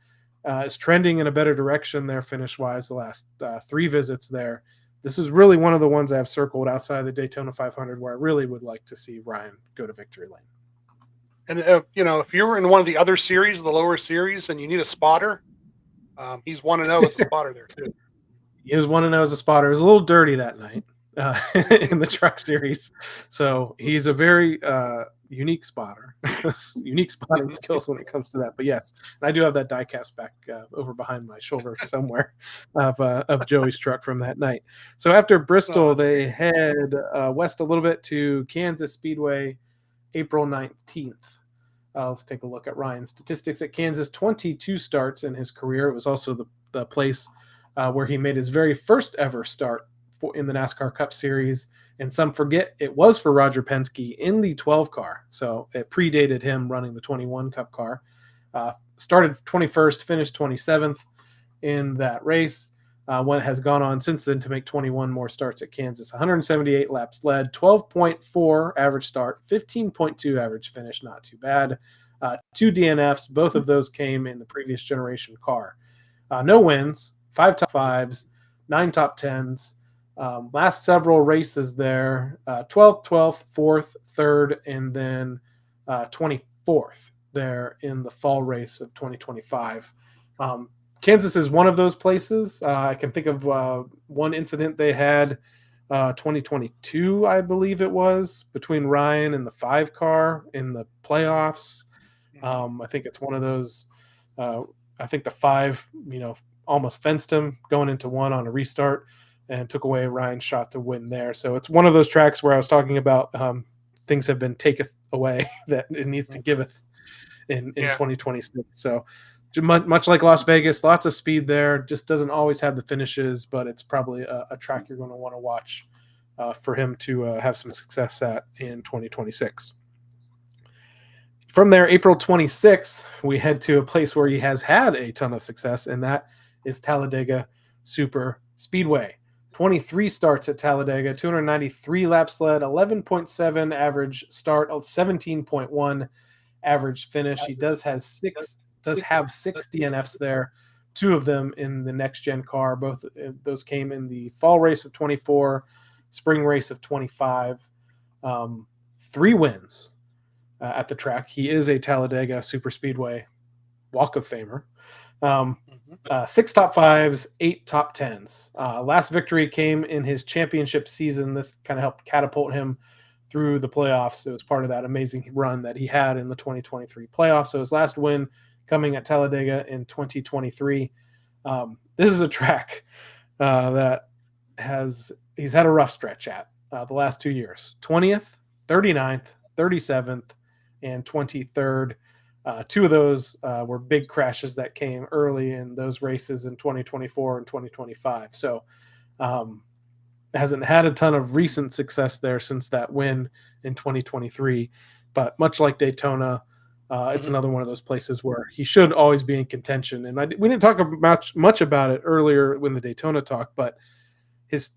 is trending in a better direction there finish-wise the last 3 visits there. This is really one of the ones I've circled outside of the Daytona 500 where I really would like to see Ryan go to victory lane. And, if you were in one of the other series, the lower series, and you need a spotter, he's 1-0 as a spotter there, too. He is 1-0 as a spotter. It was a little dirty that night in the truck series. So he's a very unique spotter, unique spotting skills when it comes to that. But yes, I do have that die cast back over behind my shoulder somewhere of Joey's truck from that night. So after Bristol, they head west a little bit to Kansas Speedway, April 19th. Let's take a look at Ryan's statistics at Kansas. 22 starts in his career. It was also the place where he made his very first ever start in the NASCAR Cup Series. And some forget it was for Roger Penske in the 12 car. So it predated him running the 21 Cup car. Started 21st, finished 27th in that race. One has gone on since then to make 21 more starts at Kansas. 178 laps led, 12.4 average start, 15.2 average finish, not too bad. 2 DNFs, both of those came in the previous generation car. No wins, 5 top 5s, 9 top 10s. Last several races there, 12th, 12th, 4th, 3rd, and then 24th there in the fall race of 2025. Kansas is one of those places. I can think of one incident they had 2022, I believe it was, between Ryan and the 5 car in the playoffs. I think it's one of those. I think the 5, almost fenced him going into 1 on a restart and took away Ryan's shot to win there. So it's one of those tracks where I was talking about things have been taketh away that it needs to giveth in 2026. So much like Las Vegas, lots of speed there. Just doesn't always have the finishes, but it's probably a track you're going to want to watch for him to have some success at in 2026. From there, April 26th, we head to a place where he has had a ton of success, and that is Talladega Super Speedway. 23 starts at Talladega, 293 laps led, 11.7 average start, 17.1 average finish. He does have 6 DNFs there, 2 of them in the next gen car. Both those came in the fall race of 24, spring race of 25. 3 wins at the track. He is a Talladega Super Speedway Walk of Famer. 6 top 5s, 8 top 10s. Last victory came in his championship season. This kind of helped catapult him through the playoffs. It was part of that amazing run that he had in the 2023 playoffs. So his last win coming at Talladega in 2023. This is a track that he's had a rough stretch at the last 2 years. 20th, 39th, 37th, and 23rd. 2 of those were big crashes that came early in those races in 2024 and 2025. So hasn't had a ton of recent success there since that win in 2023. But much like Daytona, it's another one of those places where he should always be in contention. And we didn't talk much about it earlier when the Daytona talk, but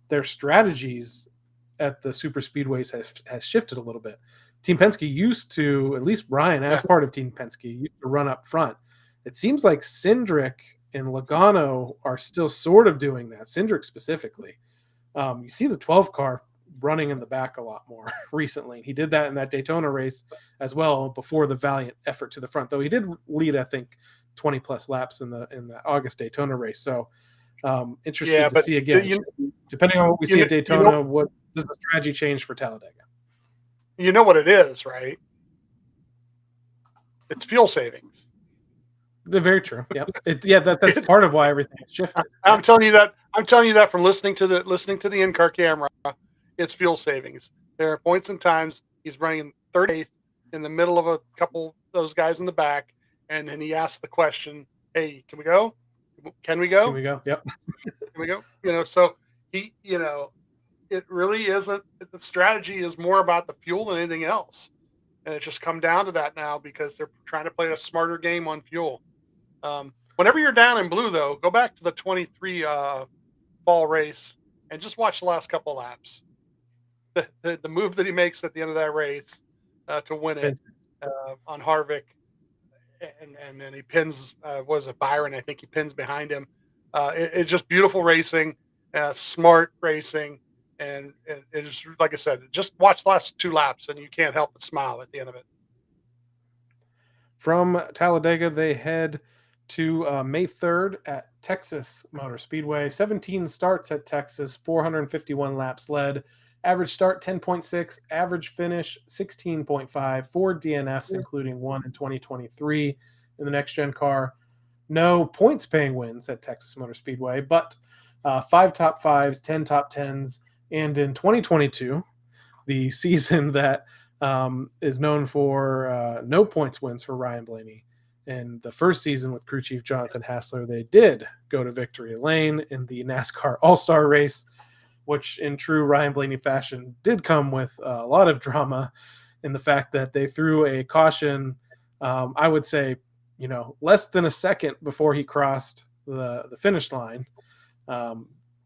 their strategies at the super speedways has shifted a little bit. Team Penske used to, at least Brian, as part of Team Penske, used to run up front. It seems like Cindric and Logano are still sort of doing that, Cindric specifically. You see the 12 car running in the back a lot more recently. He did that in that Daytona race as well before the valiant effort to the front, though he did lead, I think, 20 plus laps in the August Daytona race. So interested to see again, depending on what we see at Daytona, what does the strategy change for Talladega? You know what it is, right? It's fuel savings. They're very true. Yep. That's part of why everything has shifted. I'm telling you that from listening to the in-car camera. It's fuel savings. There are points and times he's running 38th in the middle of a couple of those guys in the back, and then he asks the question, "Hey, can we go? Can we go? Can we go? Yep. Can we go?" So he, it really isn't. The strategy is more about the fuel than anything else, and it's just come down to that now because they're trying to play a smarter game on fuel. Whenever you're down in blue, though, go back to the 23 fall race and just watch the last couple laps. The move that he makes at the end of that race to win it on Harvick, and then he pins was it Byron? I think he pins behind him. It's just beautiful racing, smart racing, and it's like I said, just watch the last 2 laps and you can't help but smile at the end of it. From Talladega, they head to May 3rd at Texas Motor Speedway. 17 starts at Texas, 451 laps led. Average start 10.6, average finish 16.5, 4 DNFs, including one in 2023 in the next gen car. No points paying wins at Texas Motor Speedway, but 5 top 5s, 10 top 10s, and in 2022, the season that is known for no points wins for Ryan Blaney. In the first season with crew chief Jonathan Hassler, they did go to victory lane in the NASCAR All-Star race, which in true Ryan Blaney fashion did come with a lot of drama in the fact that they threw a caution, I would say, less than a second before he crossed the finish line,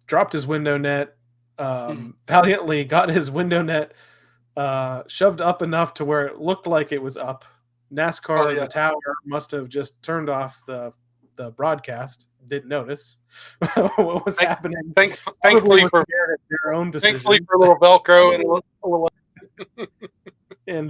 dropped his window net, valiantly got his window net shoved up enough to where it looked like it was up. NASCAR, the tower must have just turned off the broadcast. Didn't notice what was happening. Thankfully for their own decision. Thankfully for a little Velcro and a little. And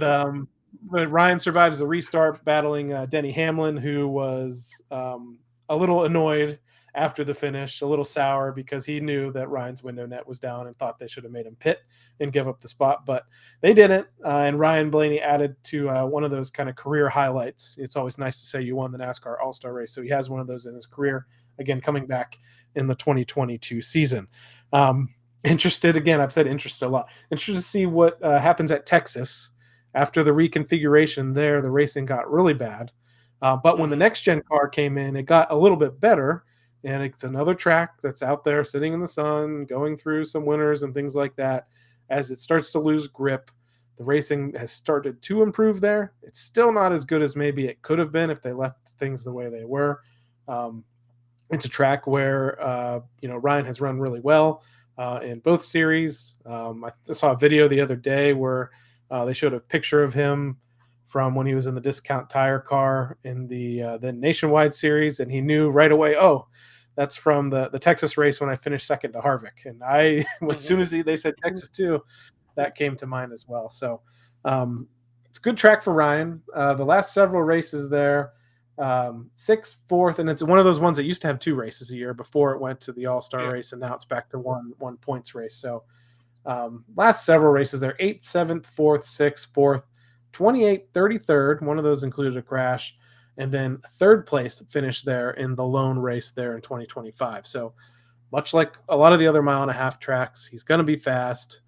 but Ryan survives the restart, battling Denny Hamlin, who was a little annoyed after the finish, a little sour because he knew that Ryan's window net was down and thought they should have made him pit and give up the spot, but they didn't. And Ryan Blaney added to one of those kind of career highlights. It's always nice to say you won the NASCAR All-Star race, so he has one of those in his career, again, coming back in the 2022 season. Interested, again, I've said interested a lot. Interested to see what happens at Texas. After the reconfiguration there, the racing got really bad. But when the next-gen car came in, it got a little bit better. And it's another track that's out there sitting in the sun, going through some winters and things like that. As it starts to lose grip, the racing has started to improve there. It's still not as good as maybe it could have been if they left things the way they were. It's a track where, Ryan has run really well in both series. I saw a video the other day where they showed a picture of him from when he was in the discount tire car in the Nationwide series, and he knew right away, oh, that's from the Texas race when I finished second to Harvick. And as soon as they said Texas too, that came to mind as well. So it's a good track for Ryan. The last several races there, 6th, 4th, and it's one of those ones that used to have 2 races a year before it went to the All-Star race, and now it's back to one points race. So last several races there, 8th, 7th, 4th, 6th, 4th, 28th, 33rd. One of those included a crash. And then 3rd place finished there in the lone race there in 2025. So much like a lot of the other mile-and-a-half tracks, he's going to be fast.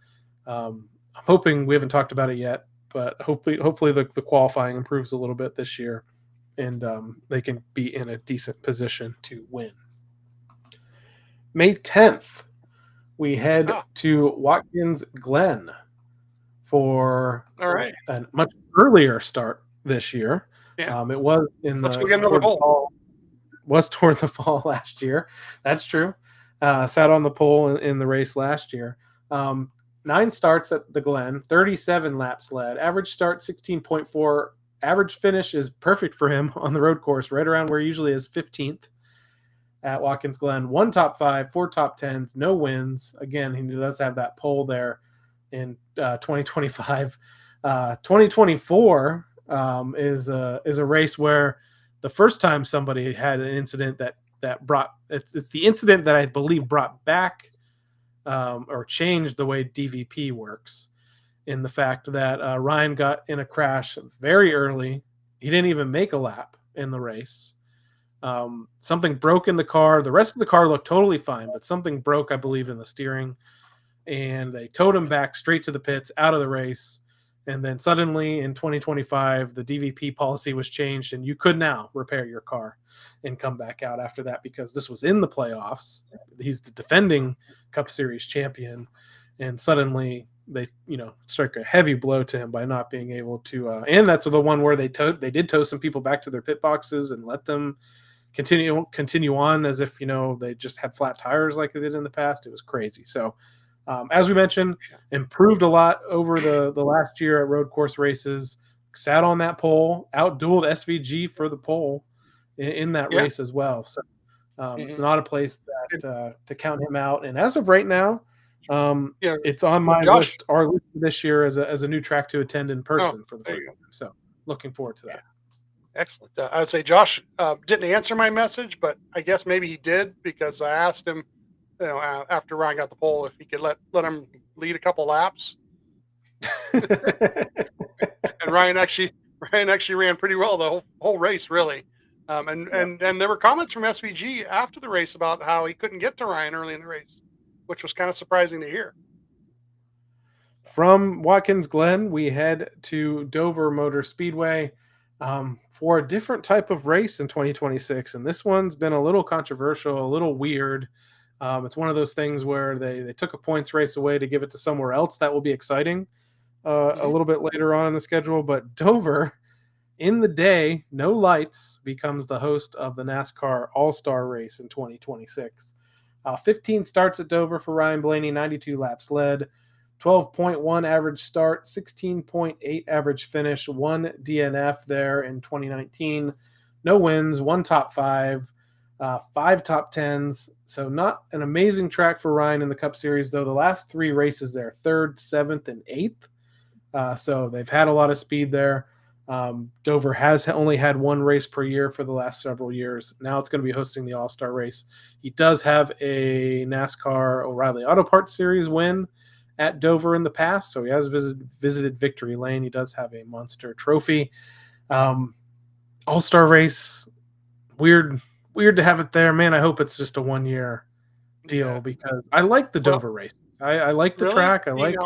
I'm hoping, we haven't talked about it yet, but hopefully the qualifying improves a little bit this year, and they can be in a decent position to win. May 10th, we head to Watkins Glen for a much earlier start this year. Yeah. It was in toward the fall last year. That's true. Sat on the pole in the race last year. 9 starts at the Glen, 37 laps led. Average start 16.4. Average finish is perfect for him on the road course, right around where he usually is, 15th at Watkins Glen. 1 top 5, 4 top 10s, no wins. Again, he does have that pole there in 2025. 2024 is a race where the first time somebody had an incident that brought it's the incident that I believe brought back or changed the way DVP works, in the fact that Ryan got in a crash very early. He didn't even make a lap in the race. Something broke in the car. The rest of the car looked totally fine, but something broke, I believe, in the steering, and they towed him back straight to the pits, out of the race. And then suddenly in 2025, the DVP policy was changed, and you could now repair your car and come back out after that, because this was in the playoffs. He's the defending Cup Series champion, and suddenly they, strike a heavy blow to him by not being able to. And that's the one where they did tow some people back to their pit boxes and let them continue on as if they just had flat tires like they did in the past. It was crazy. So as we mentioned, improved a lot over the last year at road course races. Sat on that pole, outdueled SVG for the pole in that race as well. So not a place that to count him out. And as of right now, it's on my list, our list this year as a new track to attend in person for the first time. So looking forward to that. Yeah. Excellent. I would say Josh didn't answer my message, but I guess maybe he did, because I asked him, after Ryan got the pole, if he could let him lead a couple laps. And Ryan actually ran pretty well the whole race, really. And there were comments from SVG after the race about how he couldn't get to Ryan early in the race, which was kind of surprising to hear. From Watkins Glen, we head to Dover Motor Speedway for a different type of race in 2026. And this one's been a little controversial, a little weird. It's one of those things where they took a points race away to give it to somewhere else that will be exciting a little bit later on in the schedule. But Dover, in the day, no lights, becomes the host of the NASCAR All-Star Race in 2026. 15 starts at Dover for Ryan Blaney, 92 laps led, 12.1 average start, 16.8 average finish, 1 DNF there in 2019. No wins, 1 top 5, 5 top 10s. So not an amazing track for Ryan in the Cup Series, though. The last 3 races there, 3rd, 7th, and 8th. So they've had a lot of speed there. Dover has only had 1 race per year for the last several years. Now it's going to be hosting the All-Star Race. He does have a NASCAR O'Reilly Auto Parts Series win at Dover in the past, so he has visited Victory Lane. He does have a monster trophy. All-Star Race, weird to have it there, man. I hope it's just a 1-year deal because I like the Dover races. I like the track. I like.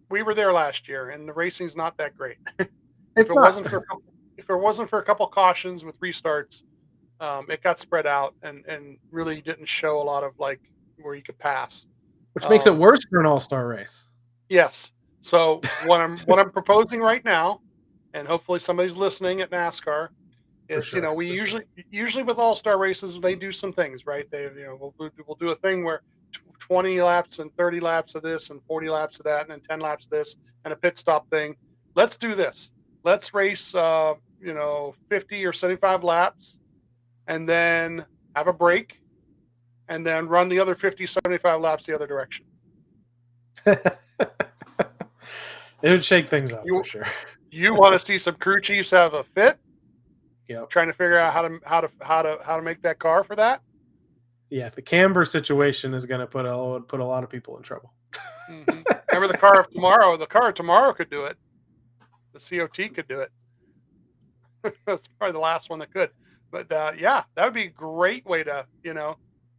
We were there last year, and the racing's not that great. If it wasn't for a couple cautions with restarts, it got spread out and really didn't show a lot of like where you could pass. Which makes it worse for an all-star race. Yes. So what I'm proposing right now, and hopefully somebody's listening at NASCAR, is we usually with all-star races they do some things, right? We'll do a thing where 20 laps and 30 laps of this and 40 laps of that and then 10 laps of this and a pit stop thing. Let's do this. Let's race 50 or 75 laps and then have a break and then run the other 50, 75 laps the other direction. It would shake things up for sure. You want to see some crew chiefs have a fit? Yep. Trying to figure out how to make that car for that. Yeah, the camber situation is going to put a lot of people in trouble. Mm-hmm. Remember the car of tomorrow? The car of tomorrow could do it. The COT could do it. That's probably the last one that could. But that would be a great way to,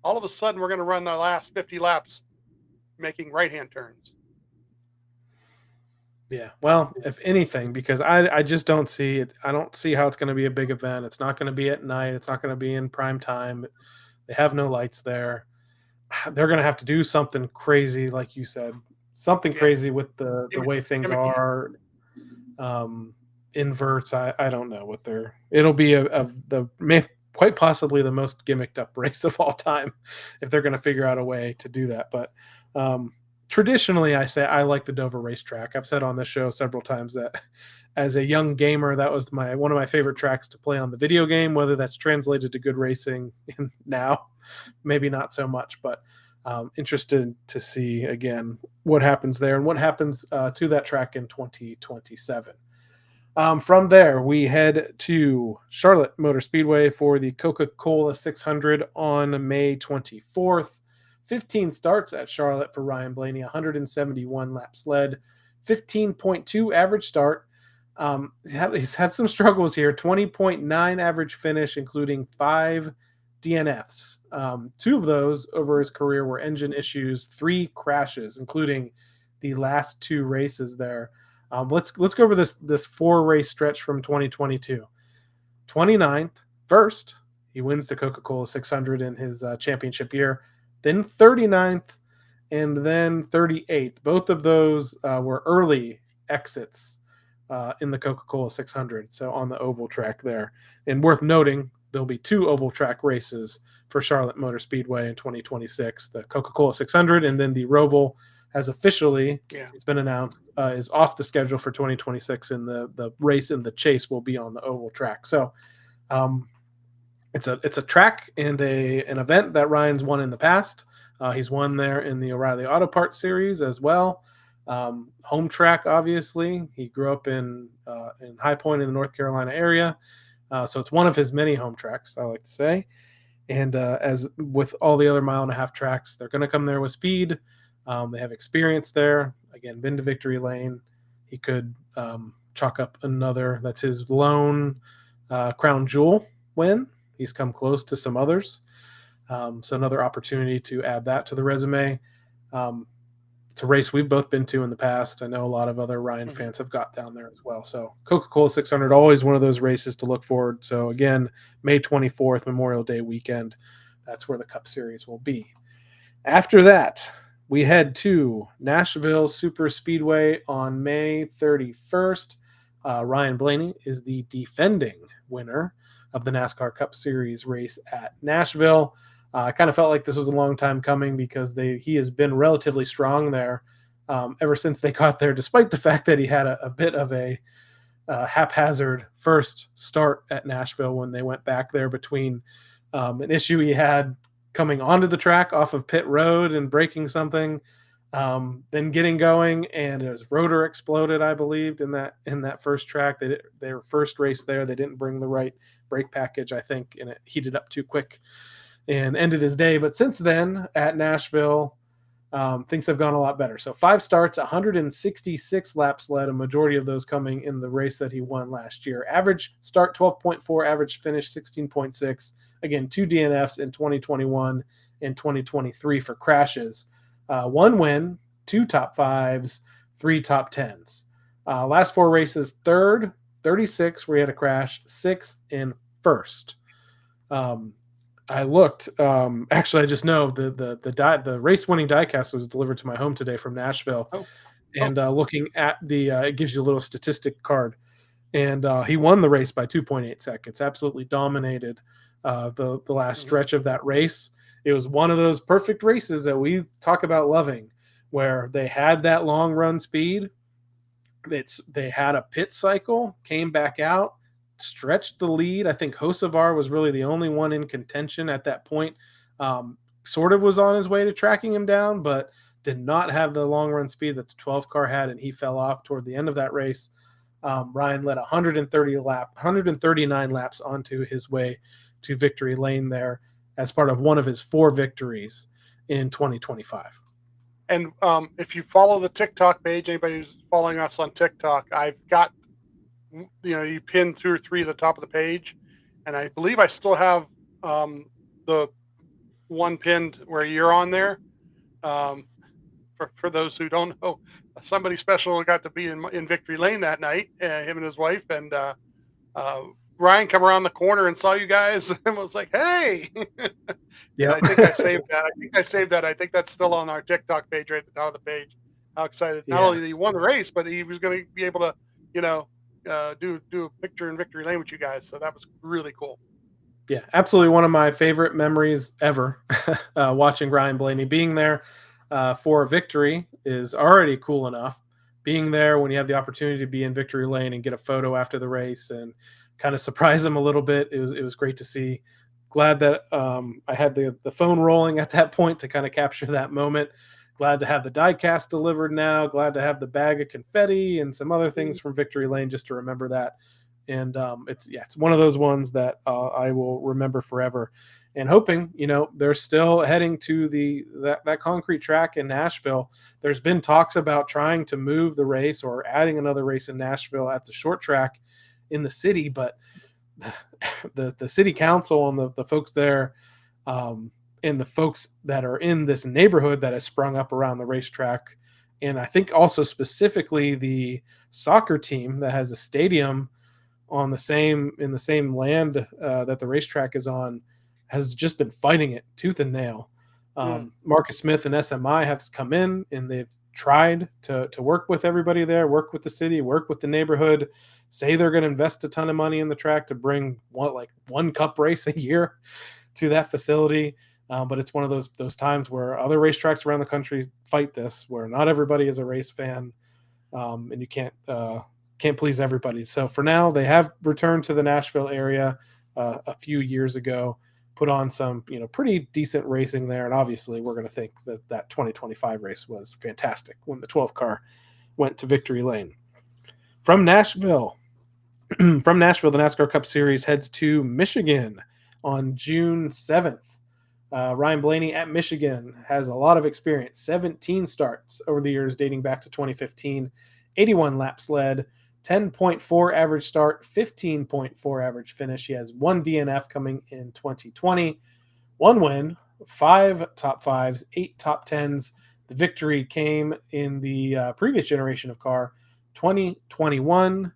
all of a sudden we're going to run the last 50 laps making right-hand turns. Yeah, well, if anything, because I just don't see it. I don't see how it's going to be a big event. It's not going to be at night. It's not going to be in prime time. They have no lights there. They're going to have to do something crazy, like you said, crazy with the way things are. Inverts. I don't know what it'll be quite possibly the most gimmicked up race of all time if they're going to figure out a way to do that. But traditionally, I say I like the Dover racetrack. I've said on this show several times that as a young gamer, that was one of my favorite tracks to play on the video game, whether that's translated to good racing now, maybe not so much, but interested to see again what happens there and what happens to that track in 2027. From there, we head to Charlotte Motor Speedway for the Coca-Cola 600 on May 24th. 15 starts at Charlotte for Ryan Blaney, 171 laps led, 15.2 average start. He's had some struggles here, 20.9 average finish, including 5 DNFs. 2 of those over his career were engine issues, 3 crashes, including the last 2 races there. Let's go over this 4-race stretch from 2022. 29th, first, he wins the Coca-Cola 600 in his championship year. Then 39th, and then 38th. Both of those were early exits in the Coca-Cola 600, so on the oval track there. And worth noting, there'll be 2 oval track races for Charlotte Motor Speedway in 2026, the Coca-Cola 600, and then the Roval has officially, it's been announced, is off the schedule for 2026, and the race in the Chase will be on the oval track. So it's a track and an event that Ryan's won in the past. He's won there in the O'Reilly Auto Parts Series as well. Home track, obviously. He grew up in High Point in the North Carolina area. So it's one of his many home tracks, I like to say. And as with all the other 1.5 mile tracks, they're going to come there with speed. They have experience there. Again, been to victory lane. He could chalk up another. That's his lone crown jewel win. He's come close to some others. So another opportunity to add that to the resume. It's a race we've both been to in the past. I know a lot of other Ryan fans have got down there as well. So Coca-Cola 600, always one of those races to look forward. So again, May 24th, Memorial Day weekend, that's where the Cup Series will be. After that, we head to Nashville Super Speedway on May 31st. Ryan Blaney is the defending winner of the NASCAR Cup Series race at Nashville. I kind of felt like this was a long time coming because he has been relatively strong there ever since they got there, despite the fact that he had a bit of a haphazard first start at Nashville when they went back there between an issue he had coming onto the track off of pit road and breaking something, then getting going, and his rotor exploded, I believed, in that first track. Their first race there, they didn't bring the right brake package, I think, and it heated up too quick and ended his day. But since then at Nashville, things have gone a lot better. So 5 starts, 166 laps led, a majority of those coming in the race that he won last year. Average start 12.4, average finish 16.6. Again, 2 DNFs in 2021 and 2023 for crashes. 1 win, 2 top 5s, 3 top 10s. Last 4 races, 3rd, 36 where he had a crash, 6th, and 1st. I looked. Actually, I just know the race winning diecast was delivered to my home today from Nashville, and looking at it gives you a little statistic card, and he won the race by 2.8 seconds. Absolutely dominated the last stretch of that race. It was one of those perfect races that we talk about loving, where they had that long run speed. They had a pit cycle, came back out, stretched the lead. I think Hocevar was really the only one in contention at that point. Sort of was on his way to tracking him down, but did not have the long run speed that the 12 car had, and he fell off toward the end of that race. Ryan led 139 laps onto his way to victory lane there as part of one of his 4 victories in 2025. And if you follow the TikTok page, anybody who's following us on TikTok, I've got, you pin 2 or 3 at the top of the page, and I believe I still have the one pinned where you're on there. For those who don't know, somebody special got to be in victory lane that night, him and his wife, and Ryan come around the corner and saw you guys and was like, "Hey!" Yeah, I think I saved that. I think that's still on our TikTok page, right at the top of the page. How excited! Not only did he won the race, but he was going to be able to, do a picture in victory lane with you guys. So that was really cool. Yeah, absolutely one of my favorite memories ever. Watching Ryan Blaney, being there for a victory is already cool enough. Being there when you have the opportunity to be in victory lane and get a photo after the race and kind of surprise him a little bit, it was great to see. Glad that I had the phone rolling at that point to kind of capture that moment. Glad to have the diecast delivered now. Glad to have the bag of confetti and some other things from victory lane just to remember that. And it's one of those ones that I will remember forever. And hoping, they're still heading to that concrete track in Nashville. There's been talks about trying to move the race or adding another race in Nashville at the short track in the city, but the city council and the folks there and the folks that are in this neighborhood that has sprung up around the racetrack, and I think also specifically the soccer team that has a stadium in the same land that the racetrack is on, has just been fighting it tooth and nail. Marcus Smith and SMI have come in and they've tried to work with everybody there, work with the city, work with the neighborhood, say they're going to invest a ton of money in the track to bring one cup race a year to that facility. But it's one of those times where other racetracks around the country fight this, where not everybody is a race fan, and you can't please everybody. So for now, they have returned to the Nashville area a few years ago, put on some pretty decent racing there, and obviously we're going to think that 2025 race was fantastic when the 12 car went to victory lane. From Nashville, the NASCAR Cup Series heads to Michigan on June 7th. Ryan Blaney at Michigan has a lot of experience, 17 starts over the years dating back to 2015, 81 laps led, 10.4 average start, 15.4 average finish. He has 1 DNF coming in 2020, 1 win, 5 top 5s, 8 top 10s. The victory came in the previous generation of car, 2021.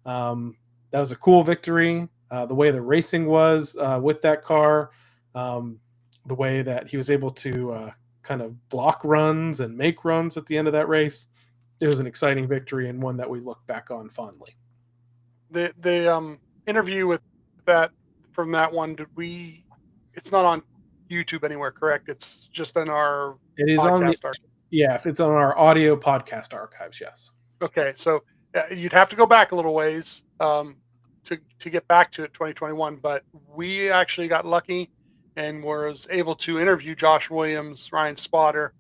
That was a cool victory. The way the racing was with that car, the way that he was able to kind of block runs and make runs at the end of that race. It was an exciting victory and one that we look back on fondly. The interview with that from that one, it's not on YouTube anywhere, correct? It's just in our It is on the, yeah, it's on our audio podcast archives, yes. Okay, so you'd have to go back a little ways to get back to 2021, but we actually got lucky and was able to interview Josh Williams, Ryan Spotter,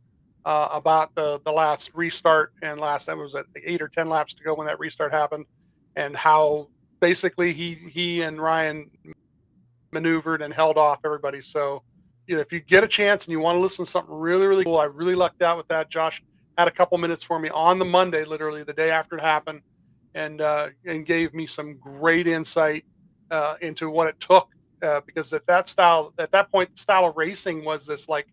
about the last restart and that was at 8 or 10 laps to go when that restart happened, and how basically he and Ryan maneuvered and held off everybody. So, if you get a chance and you want to listen to something really, really cool, I really lucked out with that. Josh had a couple minutes for me on the Monday, literally the day after it happened, and gave me some great insight into what it took. Because at that point, the style of racing was this like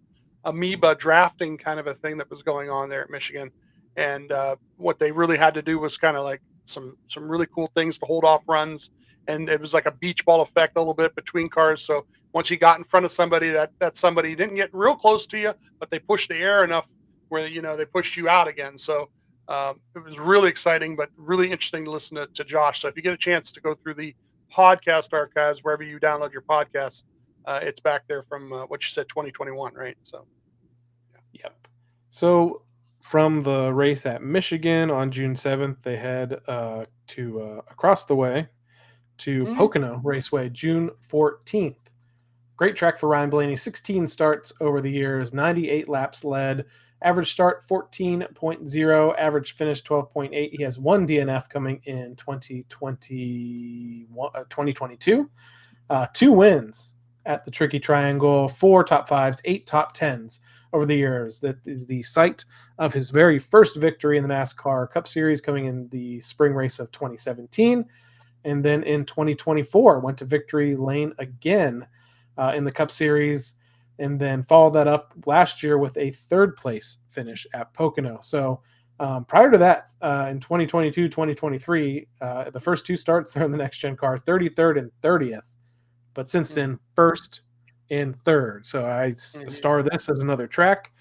amoeba drafting kind of a thing that was going on there at Michigan. And what they really had to do was kind of like some really cool things to hold off runs. And it was like a beach ball effect a little bit between cars. So once you got in front of somebody, that somebody didn't get real close to you, but they pushed the air enough where, they pushed you out again. So it was really exciting, but really interesting to listen to Josh. So if you get a chance to go through the podcast archives, wherever you download your podcasts, it's back there from what you said, 2021, right? So, yeah. Yep. So from the race at Michigan on June 7th, they head to across the way to Pocono Raceway, June 14th. Great track for Ryan Blaney, 16 starts over the years, 98 laps led, average start 14.0, average finish 12.8. He has 1 DNF coming in 2022. 2 wins at the Tricky Triangle, 4 top 5s, 8 top 10s over the years. That is the site of his very first victory in the NASCAR Cup Series, coming in the spring race of 2017. And then in 2024, went to victory lane again in the Cup Series, and then followed that up last year with a 3rd place finish at Pocono. So prior to that, in 2022, 2023, the first 2 starts there in the next gen car, 33rd and 30th. But since then, 1st and 3rd. So I star this as another track.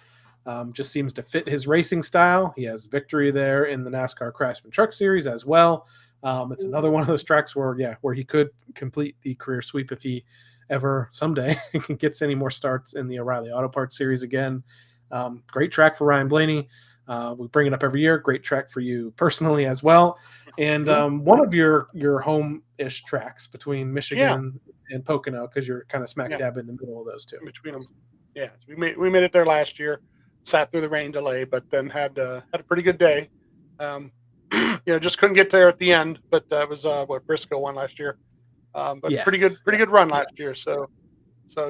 Just seems to fit his racing style. He has victory there in the NASCAR Craftsman Truck Series as well. It's another one of those tracks where he could complete the career sweep if he ever someday gets any more starts in the O'Reilly Auto Parts Series again. Great track for Ryan Blaney. We bring it up every year. Great track for you personally as well. And one of your home-ish tracks between Michigan and Pocono, because you're kind of smack dab in the middle of those two. In between them. Yeah, we made it there last year, sat through the rain delay, but then had a pretty good day. Just couldn't get there at the end, but that was Briscoe won last year. But Yes. pretty good run last year. So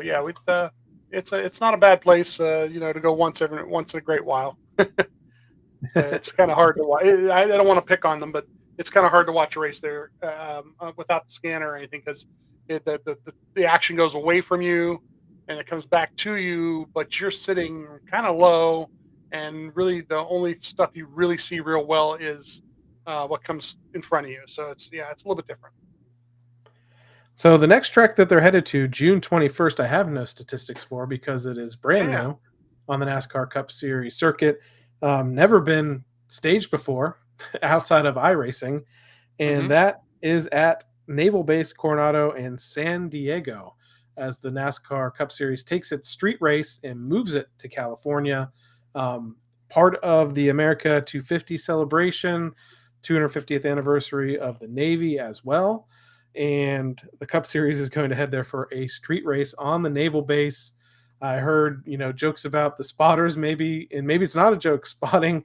yeah, it's not a bad place, to go once in a great while. It's kind of hard to watch. I don't want to pick on them, but it's kind of hard to watch a race there without the scanner or anything, because the action goes away from you and it comes back to you, but you're sitting kind of low, and really the only stuff you really see real well is what comes in front of you. So it's a little bit different. So the next track that they're headed to, June 21st, I have no statistics for because it is brand new on the NASCAR Cup Series circuit. never been staged before outside of iRacing, and that is at Naval Base Coronado in San Diego, as the NASCAR Cup Series takes its street race and moves it to California. Part of the America 250 celebration, 250th anniversary of the Navy as well. And the Cup Series is going to head there for a street race on the naval base. I heard, jokes about the spotters, maybe, and maybe it's not a joke, spotting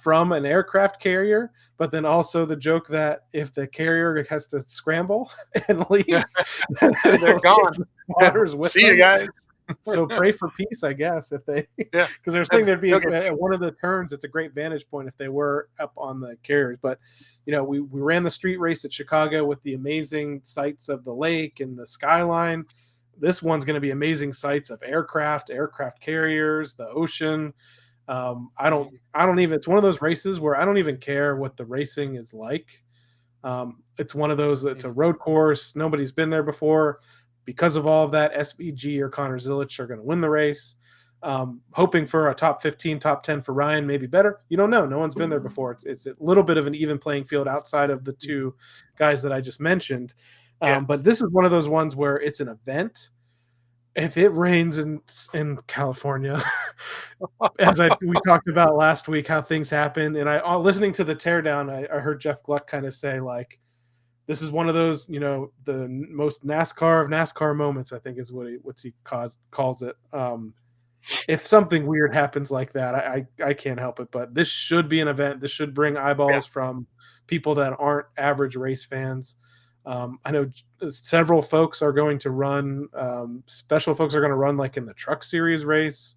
from an aircraft carrier, but then also the joke that if the carrier has to scramble and leave, they're gone. The spotters with See them. you guys. So pray for peace, I guess, if they, because they're saying there'd be at one of the turns. It's a great vantage point if they were up on the carriers. But we ran the street race at Chicago with the amazing sights of the lake and the skyline. This one's going to be amazing sights of aircraft carriers, the ocean. I don't even. It's one of those races where I don't even care what the racing is like. It's one of those. It's a road course. Nobody's been there before. Because of all of that, SVG or Connor Zilich are going to win the race. Hoping for a top 15, top 10 for Ryan, maybe better. You don't know. No one's been there before. It's a little bit of an even playing field outside of the two guys that I just mentioned. But this is one of those ones where it's an event. If it rains in California, as we talked about last week, how things happen, and listening to the teardown, I heard Jeff Gluck kind of say, like, this is one of those, the most NASCAR of NASCAR moments, I think is what he calls it. If something weird happens like that, I can't help it. But this should be an event. This should bring eyeballs from people that aren't average race fans. I know several folks are going to run, special folks are going to run like in the Truck Series race.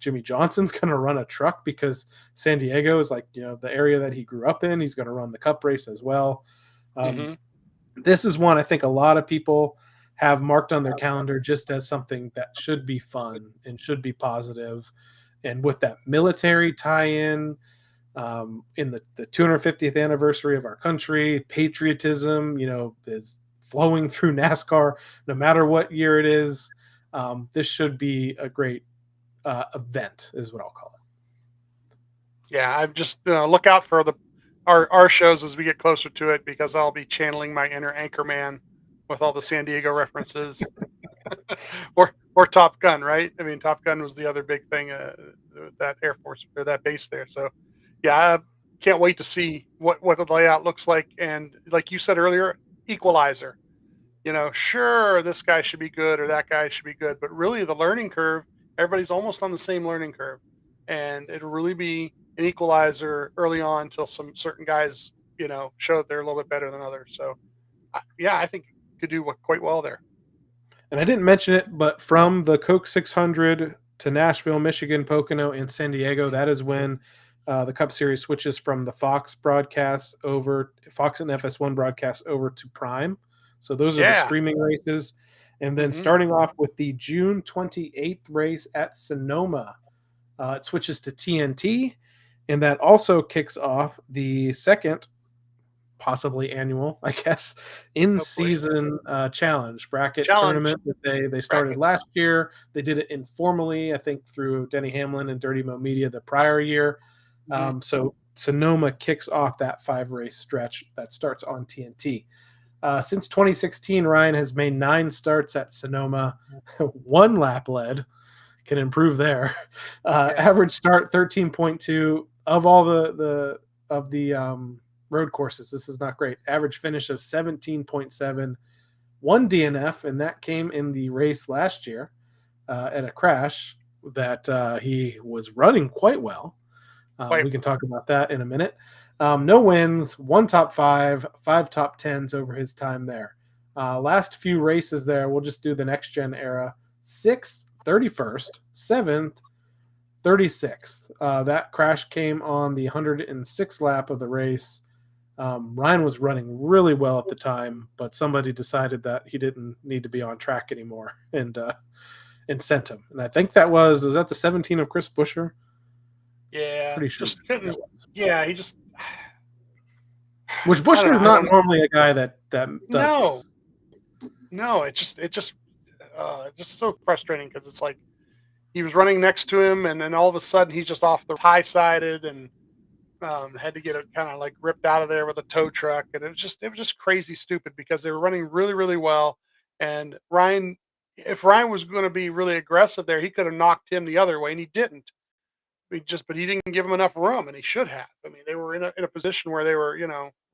Jimmy Johnson's going to run a truck because San Diego is like, the area that he grew up in. He's going to run the Cup race as well. This is one I think a lot of people have marked on their calendar just as something that should be fun and should be positive. And with that military tie-in, in the 250th anniversary of our country, patriotism, is flowing through NASCAR, no matter what year it is. This should be a great event, is what I'll call it. Yeah, I'm just look out for our shows as we get closer to it, because I'll be channeling my inner Anchorman with all the San Diego references, or Top Gun, right? I mean, Top Gun was the other big thing, that Air Force or that base there. So, yeah, I can't wait to see what the layout looks like. And like you said earlier, equalizer. Sure, this guy should be good or that guy should be good, but really the learning curve, everybody's almost on the same learning curve, and it'll really be an equalizer early on until some certain guys, show that they're a little bit better than others. So, I think could do quite well there. And I didn't mention it, but from the Coke 600 to Nashville, Michigan, Pocono, and San Diego, that is when the Cup Series switches from the Fox broadcast over Fox and FS1 broadcast over to Prime. So those are the streaming races. And then starting off with the June 28th race at Sonoma, it switches to TNT. And that also kicks off the second, possibly annual, I guess, in-season challenge tournament that they started last year. They did it informally, I think, through Denny Hamlin and Dirty Mo Media the prior year. So Sonoma kicks off that 5-race stretch that starts on TNT. Since 2016, Ryan has made 9 starts at Sonoma, 1 lap led. Can improve there. Average start 13.2 of all the road courses. This is not great. Average finish of 17.7, 1 DNF, and that came in the race last year at a crash that he was running quite well. We can talk about that in a minute. No wins, 1 top 5, 5 top 10s over his time there. Last few races there, we'll just do the next gen era. 6th, 31st, 7th, 36th. That crash came on the 106th lap of the race. Ryan was running really well at the time, but somebody decided that he didn't need to be on track anymore and sent him. And I think was that the 17 of Chris Buescher? Yeah. Pretty sure. He just. Which Buescher is not normally a guy that does this. No, it's just so frustrating because it's like, he was running next to him, and then all of a sudden he's just off the high sided and had to get it kind of like ripped out of there with a tow truck, and it was just crazy stupid because they were running really really well, and Ryan, if Ryan was going to be really aggressive there, he could have knocked him the other way, and he didn't. But he didn't give him enough room, and he should have. I mean, they were in a position where they were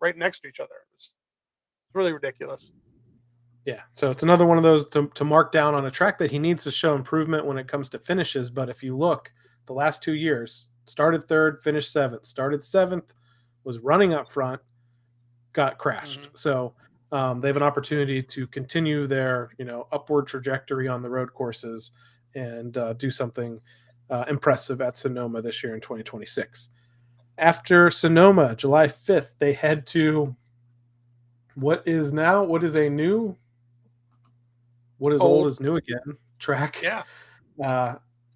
right next to each other. It was really ridiculous. Yeah, so it's another one of those to mark down on a track that he needs to show improvement when it comes to finishes. But if you look, the last 2 years, started third, finished seventh, started seventh, was running up front, got crashed. So they have an opportunity to continue their upward trajectory on the road courses and do something impressive at Sonoma this year in 2026. After Sonoma, July 5th, they head to what is old is new again track. Yeah.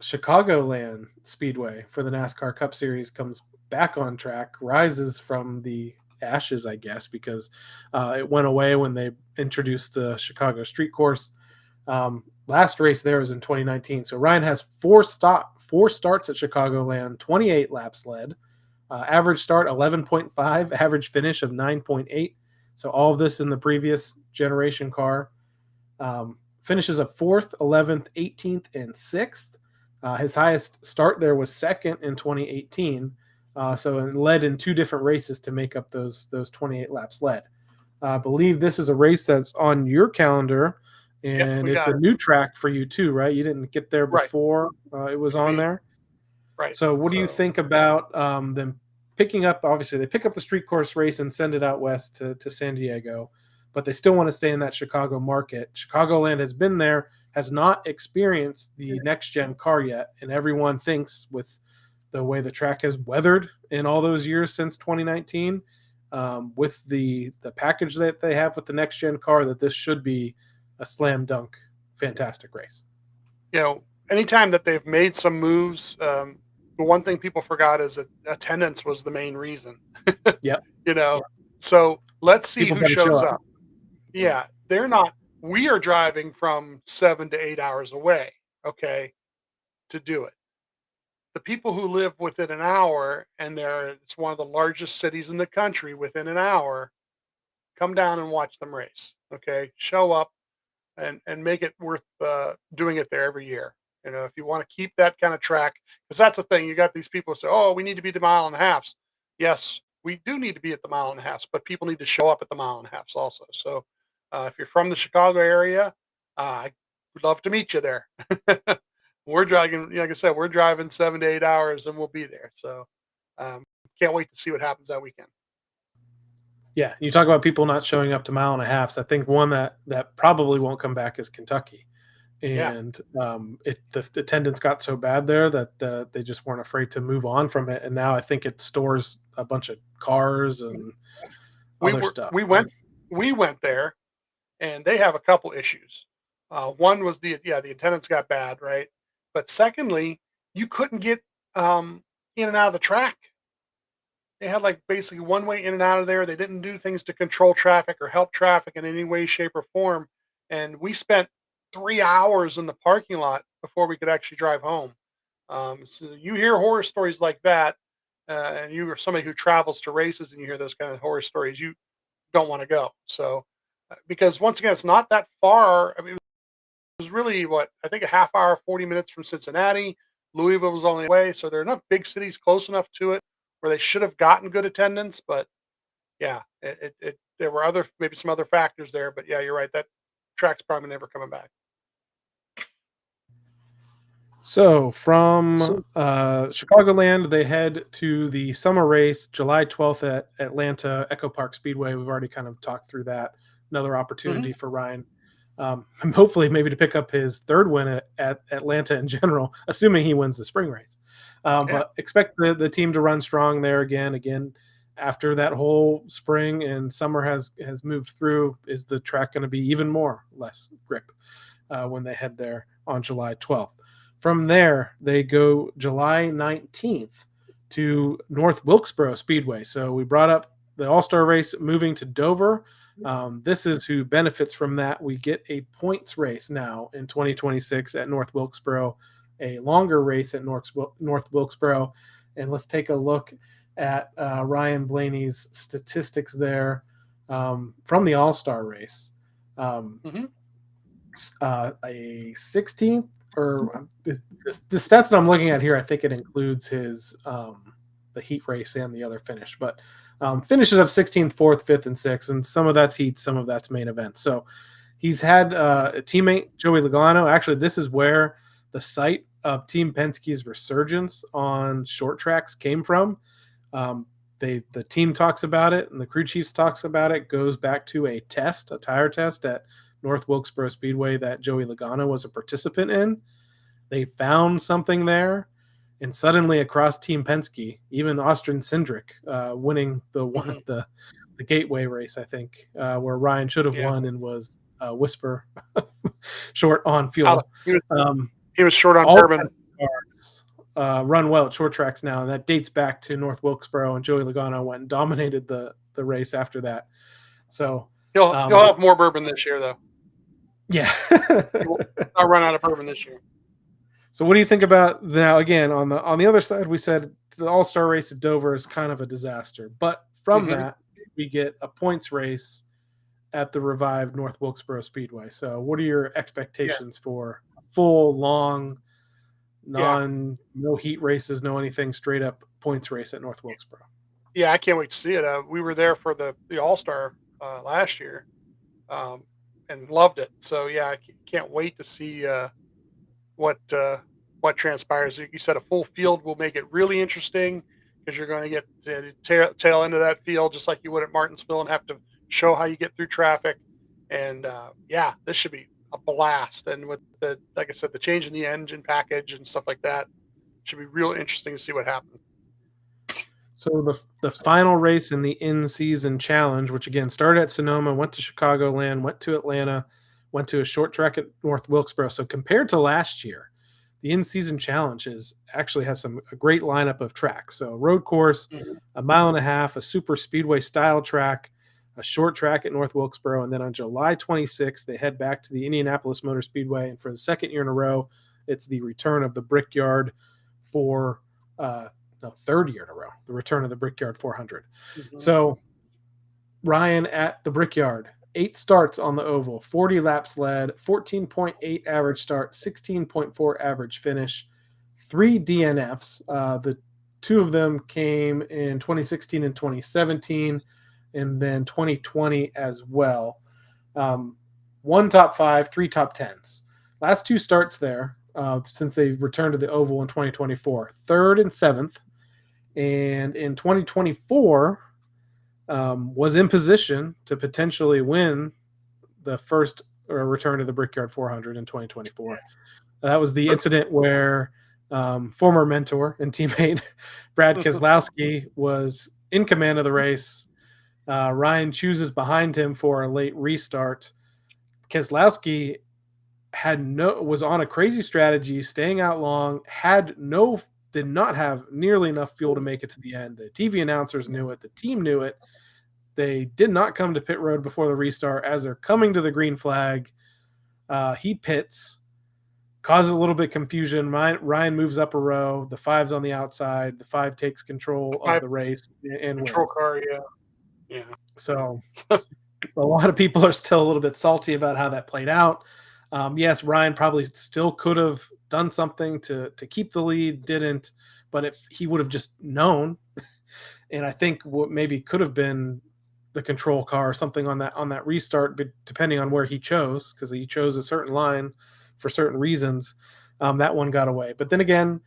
Chicagoland Speedway for the NASCAR Cup Series comes back on track, rises from the ashes, I guess, because it went away when they introduced the Chicago Street Course. Last race there was in 2019. So Ryan has four starts at Chicagoland, 28 laps led. Average start 11.5, average finish of 9.8. So all of this in the previous generation car. Finishes up 4th, 11th, 18th, and 6th. His highest start there was 2nd in 2018. So it led in 2 different races to make up those 28 laps led. I believe this is a race that's on your calendar, and it's a new track for you too, right? You didn't get there before it was on there. Right. So what do you think about them picking up? Obviously, they pick up the street course race and send it out west to San Diego, but they still want to stay in that Chicago market. Chicagoland has been there, has not experienced the next-gen car yet, and everyone thinks with the way the track has weathered in all those years since 2019, with the package that they have with the next-gen car, that this should be a slam dunk, fantastic race. Anytime that they've made some moves, the one thing people forgot is that attendance was the main reason. Yep. So let's see People who gotta show shows up. up. Yeah, they're not. We are driving from 7 to 8 hours away, okay, to do it. The people who live within an hour, and it's one of the largest cities in the country, within an hour, come down and watch them race. Okay, show up and make it worth doing it there every year. If you want to keep that kind of track, because that's the thing. You got these people who say, "Oh, we need to be the mile and a half." Yes, we do need to be at the mile and a half, but people need to show up at the mile and a half also. So, if you're from the Chicago area, I would love to meet you there. We're driving, like I said, we're driving 7 to 8 hours, and we'll be there. So, can't wait to see what happens that weekend. Yeah, you talk about people not showing up to mile and a half. I think one that probably won't come back is Kentucky, and the attendance got so bad there that they just weren't afraid to move on from it. And now I think it stores a bunch of cars and other stuff. We went there, and they have a couple issues. One was the attendance got bad, right? But secondly, you couldn't get in and out of the track. They had like basically one way in and out of there. They didn't do things to control traffic or help traffic in any way, shape, or form. And we spent 3 hours in the parking lot before we could actually drive home. So you hear horror stories like that, and you are somebody who travels to races and you hear those kind of horror stories, you don't want to go. So, because once again, it's not that far. I mean, it was really I think a half hour, 40 minutes from Cincinnati. Louisville was only away. So there are enough big cities close enough to it where they should have gotten good attendance. But yeah, there were maybe some other factors there. But yeah, you're right. That track's probably never coming back. So from Chicagoland, they head to the summer race, July 12th at Atlanta Echo Park Speedway. We've already kind of talked through that. Another opportunity for Ryan, and hopefully maybe to pick up his third win at Atlanta in general, assuming he wins the spring race. But expect the team to run strong there again. After that whole spring and summer has moved through, is the track going to be even less grip when they head there on July 12th? From there, they go July 19th to North Wilkesboro Speedway. So we brought up the All-Star race moving to Dover. This is who benefits from that. We get a points race now in 2026 at North Wilkesboro. a longer race at North Wilkesboro. And let's take a look at Ryan Blaney's statistics there from the All-Star race. A 16th, or the stats that I'm looking at here, I think it includes his the heat race and the other finish, but finishes of 16th, 4th, 5th, and 6th, and some of that's heat, some of that's main event. So he's had a teammate, Joey Logano. Actually, this is where the site of Team Penske's resurgence on short tracks came from. The team talks about it, and the crew chiefs talks about it. Goes back to a tire test at North Wilkesboro Speedway that Joey Logano was a participant in. They found something there, and suddenly across Team Penske, even Austin Cindric winning the Gateway race, I think, where Ryan should have won and was whisper short on fuel. He was short on bourbon. Run well at short tracks now, and that dates back to North Wilkesboro, and Joey Logano went and dominated the race after that. So he'll have more bourbon this year, though. Yeah, I'll run out of bourbon this year. So what do you think about now? Again, on the other side, we said the All-Star race at Dover is kind of a disaster, but from that we get a points race at the revived North Wilkesboro Speedway. So what are your expectations for full, long, no heat races, no anything, straight up points race at North Wilkesboro? Yeah, I can't wait to see it. We were there for the All-Star last year and loved it. So yeah, I can't wait to see what transpires. You said a full field will make it really interesting because you're going to get the tail end of that field just like you would at Martinsville and have to show how you get through traffic. And this should be a blast. And with like I said, the change in the engine package and stuff like that, should be real interesting to see what happens. So the final race in the in-season challenge, which again started at Sonoma, went to Chicagoland, went to Atlanta, went to a short track at North Wilkesboro. So compared to last year, the in-season challenge actually has a great lineup of tracks. So a road course, a mile and a half, a super speedway style track, a short track at North Wilkesboro, and then on July 26th, they head back to the Indianapolis Motor Speedway. And for the second year in a row, it's the return of the Brickyard for third year in a row, the return of the Brickyard 400. So Ryan at the Brickyard, 8 starts on the oval, 40 laps led, 14.8 average start, 16.4 average finish, 3 DNFs. The 2 of them came in 2016 and 2017, and then 2020 as well. 1 top 5, 3 top 10s. Last 2 starts there since they returned to the oval in 2024, 3rd and 7th. And in 2024, was in position to potentially win the first return to the Brickyard 400 in 2024. That was the incident where former mentor and teammate Brad Keselowski was in command of the race. Ryan chooses behind him for a late restart. Keselowski was on a crazy strategy, staying out long, did not have nearly enough fuel to make it to the end. The TV announcers knew it. The team knew it. They did not come to pit road before the restart. As they're coming to the green flag, he pits, causes a little bit of confusion. Ryan moves up a row. The 5's on the outside. The 5 takes control of the race and control wins. car, yeah. So a lot of people are still a little bit salty about how that played out. Yes, Ryan probably still could have done something to keep the lead, didn't, but if he would have just known, and I think what maybe could have been the control car or something on that restart, but depending on where he chose, because he chose a certain line for certain reasons, that one got away. But then again,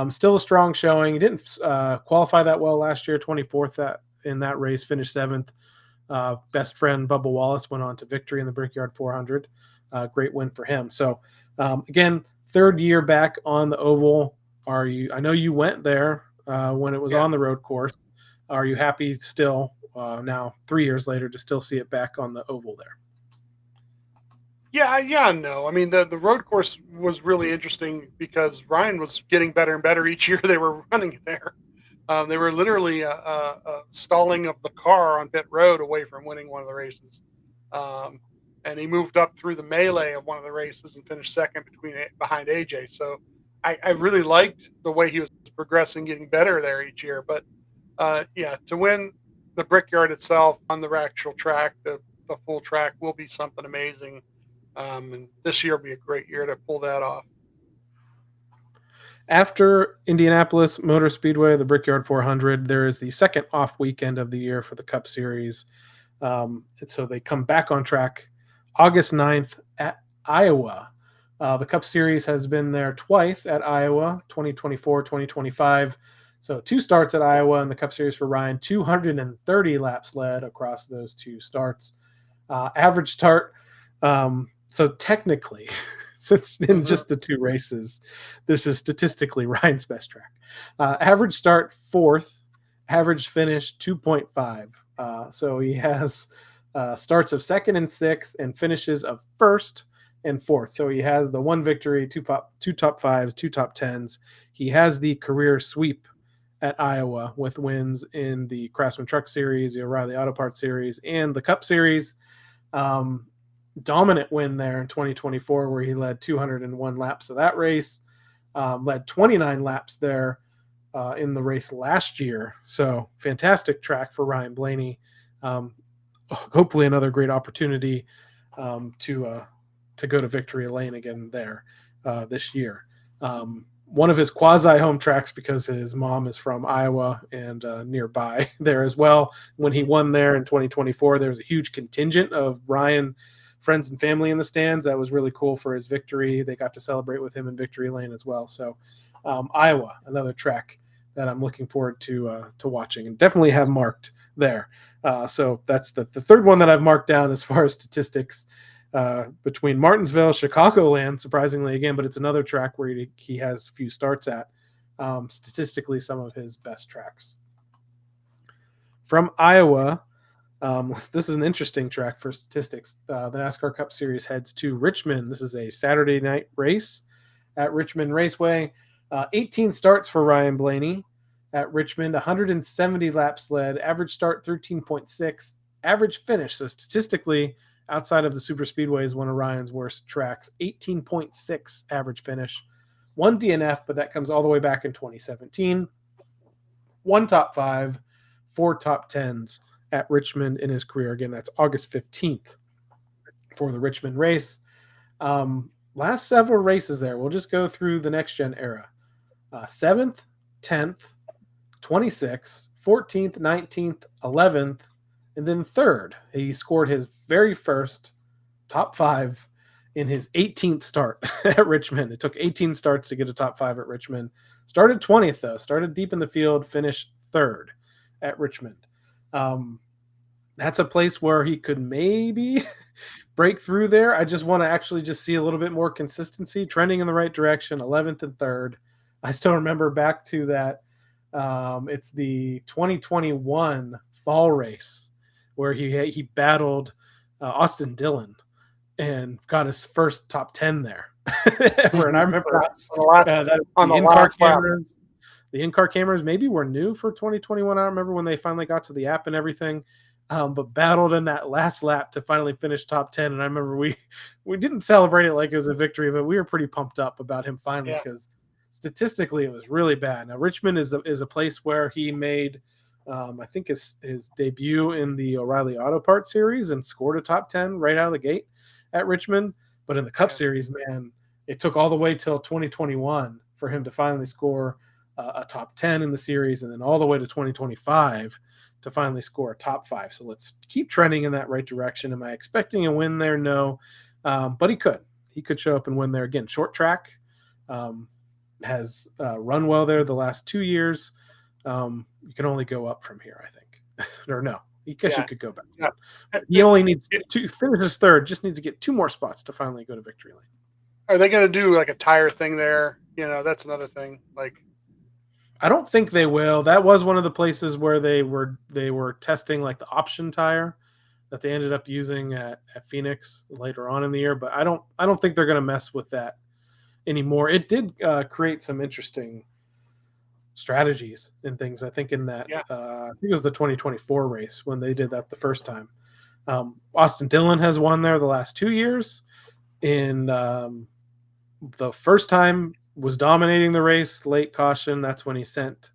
still a strong showing. He didn't qualify that well last year, 24th in that race, finished 7th. Best friend Bubba Wallace went on to victory in the Brickyard 400. Great win for him. So again, 3rd year back on the oval. I know you went there when it was on the road course. Are you happy still now 3 years later to still see it back on the oval there? Yeah, no. I mean, the road course was really interesting because Ryan was getting better and better each year they were running there. They were literally stalling of the car on pit road away from winning one of the races. And he moved up through the melee of one of the races and finished second behind AJ. So I really liked the way he was progressing, getting better there each year. But to win the Brickyard itself on the actual track, the full track will be something amazing. And this year will be a great year to pull that off. After Indianapolis Motor Speedway, the Brickyard 400, there is the second off weekend of the year for the Cup Series. And so they come back on track August 9th at Iowa. The Cup Series has been there twice at Iowa, 2024, 2025. So 2 starts at Iowa in the Cup Series for Ryan, 230 laps led across those 2 starts. Average start. So technically, since in just the 2 races, this is statistically Ryan's best track. Average start 4th, average finish 2.5. So he has starts of 2nd and 6th and finishes of 1st and 4th. So he has the 1 victory, 2 top 5s, 2 top 10s. He has the career sweep at Iowa with wins in the Craftsman Truck Series, the O'Reilly Auto Parts Series, and the Cup Series. Dominant win there in 2024 where he led 201 laps of that race, led 29 laps there in the race last year. So fantastic track for Ryan Blaney. Hopefully another great opportunity to go to victory lane again there this year. One of his quasi-home tracks because his mom is from Iowa and nearby there as well. When he won there in 2024, there was a huge contingent of Ryan friends and family in the stands. That was really cool for his victory. They got to celebrate with him in victory lane as well. So Iowa, another track that I'm looking forward to watching and definitely have marked there. So that's the third one that I've marked down as far as statistics between Martinsville, Chicagoland, surprisingly again, but it's another track where he has a few starts at. Statistically, some of his best tracks. From Iowa, this is an interesting track for statistics. The NASCAR Cup Series heads to Richmond. This is a Saturday night race at Richmond Raceway. 18 starts for Ryan Blaney at Richmond, 170 laps led, average start 13.6, average finish. So statistically, outside of the super speedway is one of Ryan's worst tracks, 18.6 average finish, 1 DNF, but that comes all the way back in 2017. 1 top 5, 4 top 10s at Richmond in his career. Again, that's August 15th for the Richmond race. Last several races there, we'll just go through the next gen era. 7th, 10th, 26th, 14th, 19th, 11th, and then 3rd. He scored his very first top 5 in his 18th start at Richmond. It took 18 starts to get a top 5 at Richmond. Started 20th, though. Started deep in the field, finished 3rd at Richmond. That's a place where he could maybe break through there. I just want to actually just see a little bit more consistency, trending in the right direction, 11th and 3rd. I still remember back to that. It's the 2021 fall race where he battled Austin Dillon and got his first top 10 there ever. And I remember the in-car cameras maybe were new for 2021. I remember when they finally got to the app and everything, but battled in that last lap to finally finish top 10. And I remember we didn't celebrate it like it was a victory, but we were pretty pumped up about him finally because statistically it was really bad. Now Richmond is a place where he made I think his debut in the O'Reilly Auto Parts Series and scored a top 10 right out of the gate at Richmond. But in the Cup Series, man, it took all the way till 2021 for him to finally score a top 10 in the series, and then all the way to 2025 to finally score a top 5. So let's keep trending in that right direction. Am I expecting a win there? No, but he could show up and win there again. Short track has run well there the last 2 years. You can only go up from here, I think. Or no, I guess you could go back. Yeah. He only needs to finish his 3rd, just needs to get 2 more spots to finally go to victory lane. Are they going to do like a tire thing there? That's another thing. Like, I don't think they will. That was one of the places where they were testing like the option tire that they ended up using at Phoenix later on in the year. But I don't think they're going to mess with that anymore. It did create some interesting strategies and things. I think in that I think it was the 2024 race when they did that the first time. Austin Dillon has won there the last 2 years. In the first time was dominating the race. Late caution. That's when he sent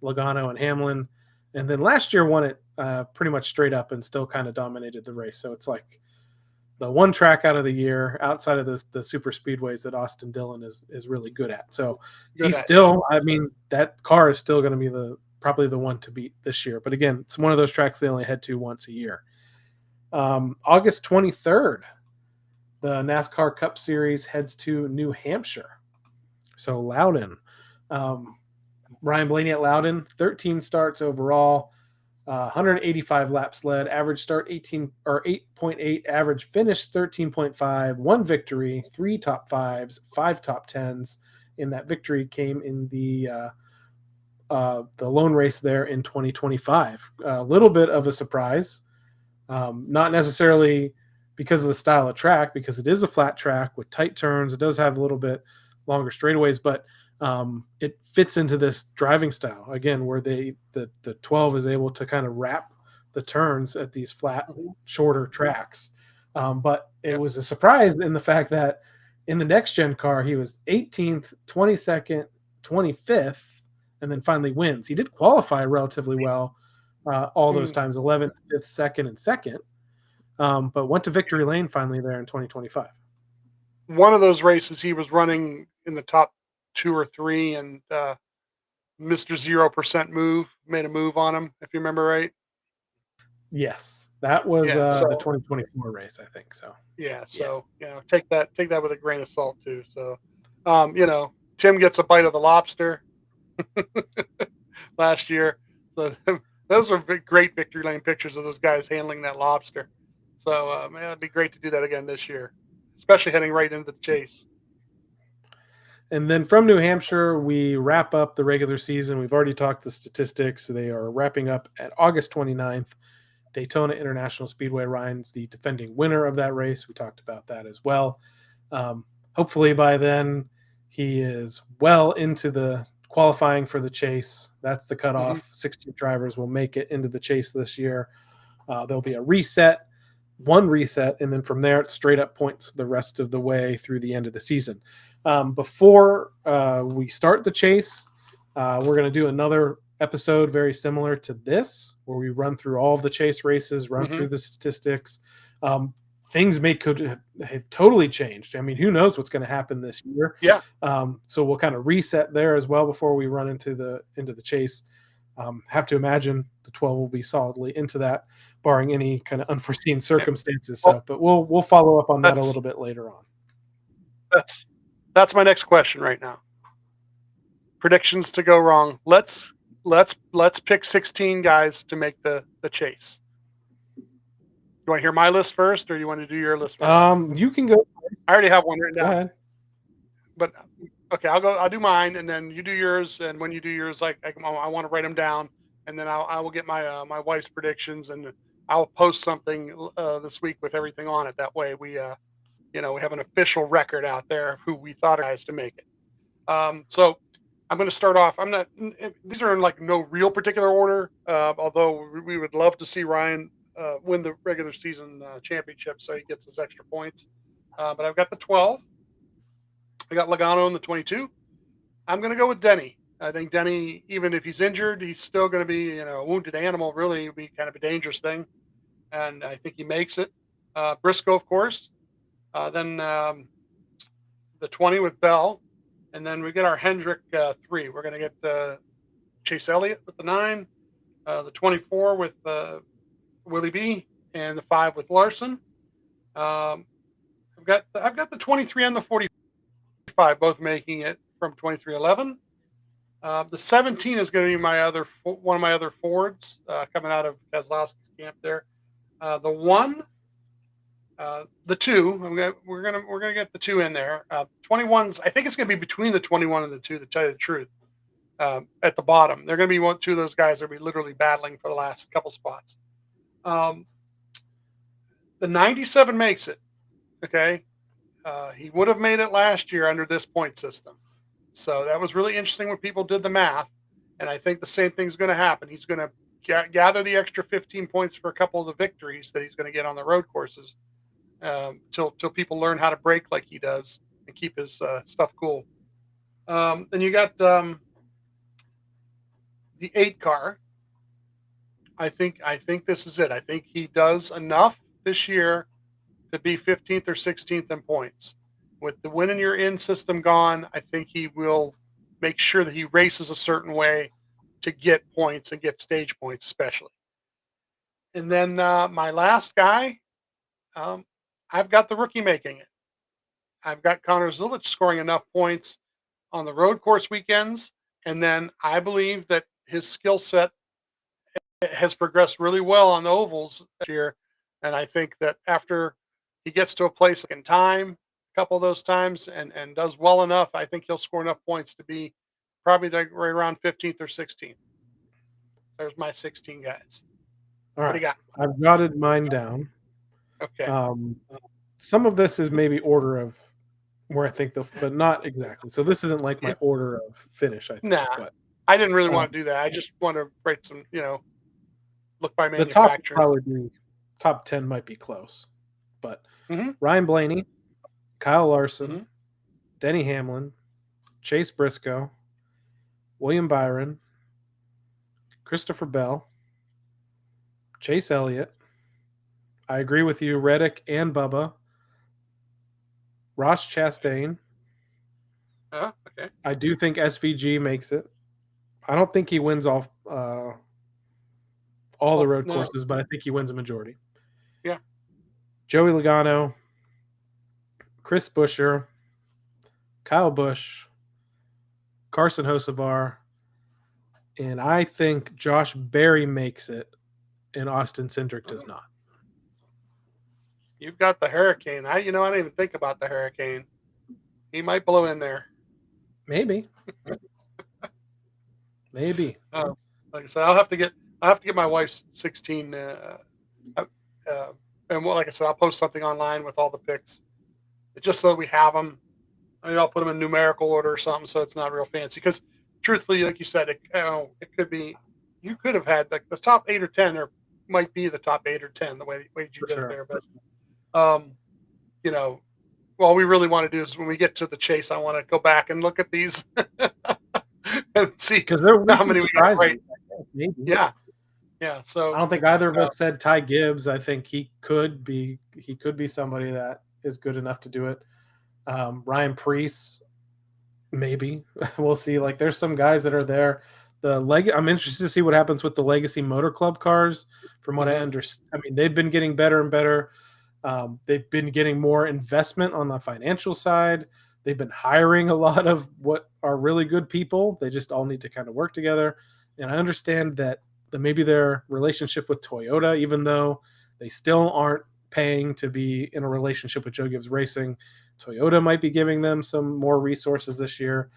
Logano and Hamlin. And then last year won it pretty much straight up and still kind of dominated the race. So it's like the one track out of the year outside of the super speedways that Austin Dillon is really good at. So I mean, that car is still going to be probably the one to beat this year. But again, it's one of those tracks they only head to once a year. August 23rd, the NASCAR Cup Series heads to New Hampshire. So Loudon. Ryan Blaney at Loudon, 13 starts overall, 185 laps led, average start 8.8, average finish 13.5, 1 victory, 3 top 5s, 5 top 10s. And that victory came in the lone race there in 2025. A little bit of a surprise, not necessarily because of the style of track, because it is a flat track with tight turns. It does have a little bit longer straightaways, but it fits into this driving style again, where the 12 is able to kind of wrap the turns at these flat, shorter tracks. But it was a surprise in the fact that in the next gen car, he was 18th, 22nd, 25th, and then finally wins. He did qualify relatively well all those times, 11th, 5th, 2nd, and 2nd, but went to victory lane finally there in 2025. One of those races, he was running in the top 2 or 3, and Mr. 0% made a move on him, if you remember right. Yes, that was the 2024 race, I think. So so take that with a grain of salt too. So Tim gets a bite of the lobster last year. So those are great victory lane pictures of those guys handling that lobster. So it'd be great to do that again this year, especially heading right into the chase. And then from New Hampshire, we wrap up the regular season. We've already talked the statistics. They are wrapping up at August 29th. Daytona International Speedway. Ryan's the defending winner of that race. We talked about that as well. Hopefully by then he is well into the qualifying for the chase. That's the cutoff. 16 drivers will make it into the chase this year. There'll be a one reset, and then from there it's straight up points the rest of the way through the end of the season. Before we start the chase, we're going to do another episode very similar to this, where we run through all of the chase races, run through the statistics. Things could have totally changed. I mean, who knows what's going to happen this year? Yeah. So we'll kind of reset there as well before we run into the chase. Have to imagine the 12 will be solidly into that, barring any kind of unforeseen circumstances. But we'll follow up on that a little bit later on. That's my next question right now. Predictions to go wrong. Let's pick 16 guys to make the chase. You want to hear my list first, or you want to do your list first? You can go. I already have one written down. Go ahead. But okay, I'll do mine, and then you do yours. And when you do yours, I want to write them down, and then I will get my wife's predictions, and I'll post something this week with everything on it. That way we have an official record out there of who we thought guys to make it. So I'm going to start off. These are in like no real particular order, although we would love to see Ryan win the regular season championship, so he gets his extra points. But I've got the 12. I got Logano in the 22. I'm going to go with Denny. I think Denny, even if he's injured, he's still going to be a wounded animal. Really, would be kind of a dangerous thing, and I think he makes it. Briscoe, of course. Then the 20 with Bell, and then we get our Hendrick 3. We're going to get Chase Elliott with the 9, the 24 with Willie B, and the 5 with Larson. I've got the 23 and the 45 both making it from 2311. The 17 is going to be one of my other Fords coming out of Keselowski's camp there. The 1. The 2, we're gonna get the 2 in there. 21's, I think it's gonna be between the 21 and the 2, to tell you the truth. At the bottom, they're gonna be two of those guys that will be literally battling for the last couple spots. The 97 makes it. Okay, he would have made it last year under this point system, so that was really interesting when people did the math, and I think the same thing's going to happen. He's going to gather the extra 15 points for a couple of the victories that he's going to get on the road courses. Till people learn how to brake like he does and keep his stuff cool. Then you got the 8 car. I think this is it. I think he does enough this year to be 15th or 16th in points. With the win in your in system gone, I think he will make sure that he races a certain way to get points and get stage points, especially. And then my last guy, I've got the rookie making it. I've got Connor Zulich scoring enough points on the road course weekends, and then I believe that his skill set has progressed really well on the ovals this year. And I think that after he gets to a place in time, a couple of those times, and does well enough, I think he'll score enough points to be probably right around 15th or 16th. There's my 16 guys. All What do you right. got? I've jotted mine down. Okay. Some of this is maybe order of where I think they'll, but not exactly. So this isn't like my order of finish, I think. Nah, But I didn't really want to do that. I just want to write some, look by the top would manufacturer. probably be top 10 might be close. But Mhm. Ryan Blaney, Kyle Larson, Mhm. Denny Hamlin, Chase Briscoe, William Byron, Christopher Bell, Chase Elliott. I agree with you, Reddick and Bubba. Ross Chastain. Okay. I do think SVG makes it. I don't think he wins all the road courses, but I think he wins a majority. Yeah. Joey Logano, Chris Buescher, Kyle Busch, Carson Hocevar, and I think Josh Berry makes it, and Austin Cindric does not. You've got the Hurricane. I didn't even think about the Hurricane. He might blow in there. Maybe. Maybe. Like I said, I'll have to get my wife's 16. Like I said, I'll post something online with all the picks, just so we have them. I'll put them in numerical order or something, so it's not real fancy. Because truthfully, like you said, it could be. You could have had like the top 8 or 10, or might be the top 8 or 10 the way you did it there. But what we really want to do is when we get to the chase, I want to go back and look at these and see because how many we got right. Maybe. Yeah. So I don't think either of us said Ty Gibbs. I think he could be somebody that is good enough to do it. Ryan Preece, maybe. We'll see. Like there's some guys that are there. I'm interested to see what happens with the Legacy Motor Club cars. From what I understand, I mean they've been getting better and better. They've been getting more investment on the financial side. They've been hiring a lot of what are really good people. They just all need to kind of work together. And I understand that maybe their relationship with Toyota, even though they still aren't paying to be in a relationship with Joe Gibbs Racing, Toyota might be giving them some more resources this year.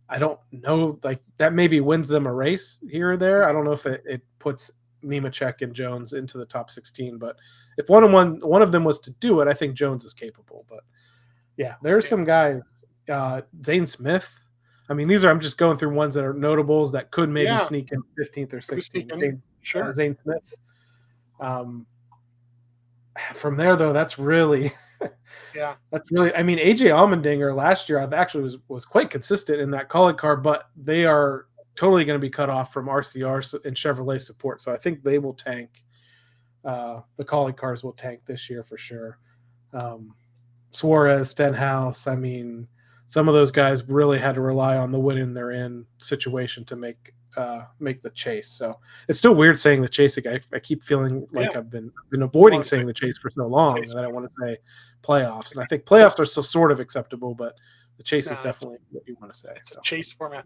I don't know, like that maybe wins them a race here or there. I don't know if it puts Nemechek and Jones into the top 16, but if one of them was to do it, I think Jones is capable. But yeah, there's some guys, Zane Smith. I mean, I'm just going through ones that are notables that could maybe sneak in 15th or 16th. Sure. Zane Smith. From there, though, that's really, I mean, AJ Allmendinger last year actually was quite consistent in that Kaulig car, but they are totally going to be cut off from RCR and Chevrolet support. So I think they will tank. The Kaulig cars will tank this year for sure. Suarez, Stenhouse. I mean, some of those guys really had to rely on the win in their in situation to make the chase. So it's still weird saying the chase. I keep feeling like I've been avoiding saying the chase for so long that I want to say playoffs. And I think playoffs are still sort of acceptable, but the chase is definitely what you want to say. It's a chase format.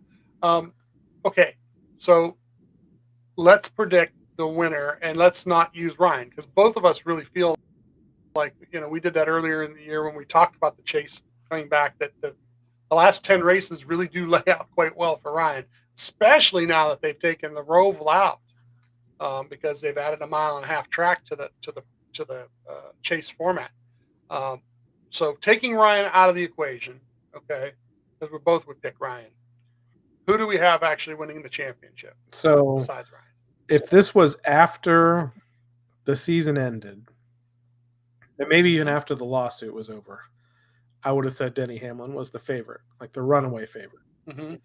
Okay, so let's predict the winner, and let's not use Ryan because both of us really feel like we did that earlier in the year when we talked about the chase coming back. That the last 10 races really do lay out quite well for Ryan, especially now that they've taken the Roval out because they've added a 1.5 mile track to the chase format. So taking Ryan out of the equation, okay, because we both would pick Ryan. Who do we have actually winning the championship? So besides Ryan, if this was after the season ended, and maybe even after the lawsuit was over, I would have said Denny Hamlin was the favorite, like the runaway favorite. Mhm.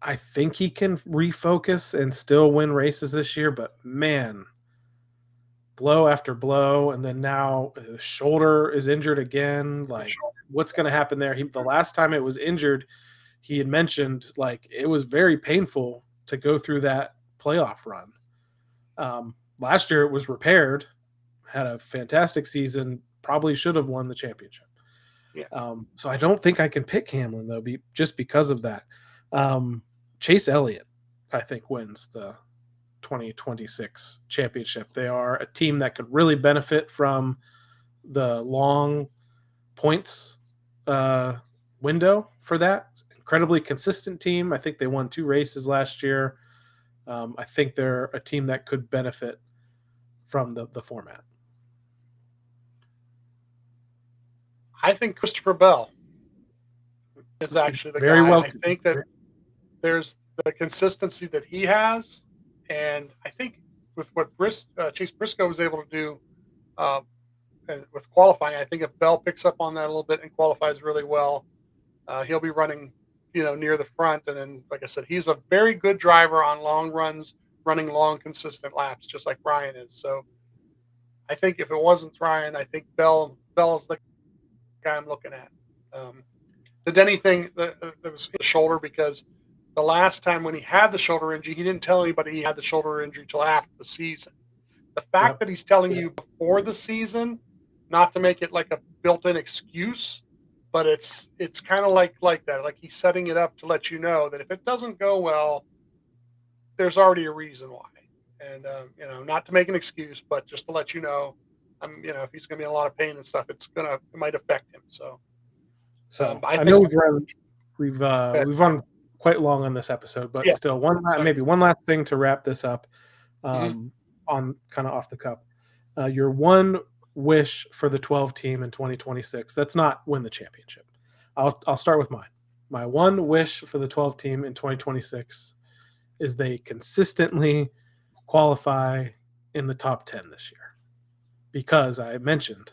I think he can refocus and still win races this year, but man, blow after blow, and then now his shoulder is injured again. Like, what's going to happen there? The last time it was injured, he had mentioned like it was very painful to go through that playoff run. Last year it was repaired, had a fantastic season, probably should have won the championship. Yeah. So I don't think I can pick Hamlin though, just because of that. Chase Elliott, I think, wins the 2026 championship. They are a team that could really benefit from the long points window for that. Incredibly consistent team. I think they won 2 races last year. I think they're a team that could benefit from the format. I think Christopher Bell is actually the Very guy. well. I think that there's the consistency that he has, and I think with what Chase Briscoe was able to do and with qualifying, I think if Bell picks up on that a little bit and qualifies really well, he'll be running, near the front. And then, like I said, he's a very good driver on long runs, running long, consistent laps, just like Ryan is. So I think if it wasn't Ryan, I think Bell is the guy I'm looking at. The Denny thing, that was his shoulder, because the last time when he had the shoulder injury, he didn't tell anybody he had the shoulder injury till after the season. The fact that he's telling you before the season, not to make it like a built-in excuse, but it's kind of like that. Like he's setting it up to let you know that if it doesn't go well, there's already a reason why. And not to make an excuse, but just to let you know, if he's going to be in a lot of pain and stuff, it might affect him. So I know we've run quite long on this episode, but yes. Still, one last thing to wrap this up, Mm-hmm. on kind of off the cuff. Your one wish for the 12 team in 2026. That's not win the championship. I'll start with mine. My one wish for the 12 team in 2026 is they consistently qualify in the top 10 this year, because I mentioned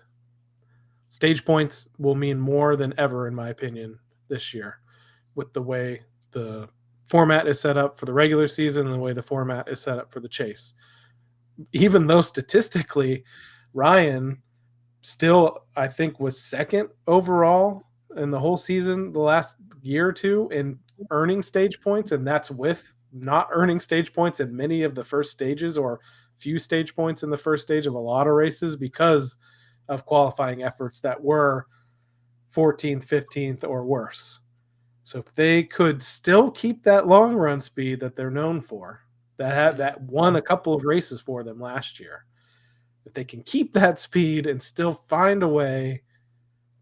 stage points will mean more than ever, in my opinion, this year, with the way the format is set up for the regular season and the way the format is set up for the chase. Even though statistically, Ryan still, I think, was second overall in the whole season the last year or two in earning stage points, and that's with not earning stage points in many of the first stages, or few stage points in the first stage of a lot of races, because of qualifying efforts that were 14th, 15th, or worse. So if they could still keep that long run speed that they're known for, that won a couple of races for them last year, if they can keep that speed and still find a way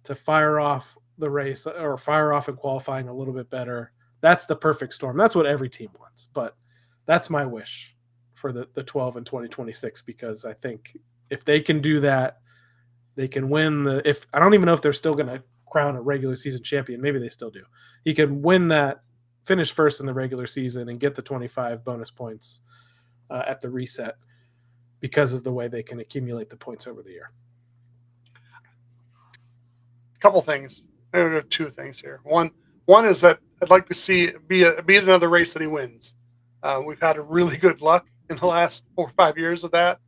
to fire off the race or fire off in qualifying a little bit better, that's the perfect storm. That's what every team wants. But that's my wish for the 12 in 2026, because I think if they can do that, they can win I don't even know if they're still going to crown a regular season champion. Maybe they still do. He can win that, finish first in the regular season, and get the 25 bonus points at the reset, because of the way they can accumulate the points over the year. Couple things. There are 2 things here. One is that I'd like to see be another race that he wins. We've had a really good luck in the last 4 or 5 years with that,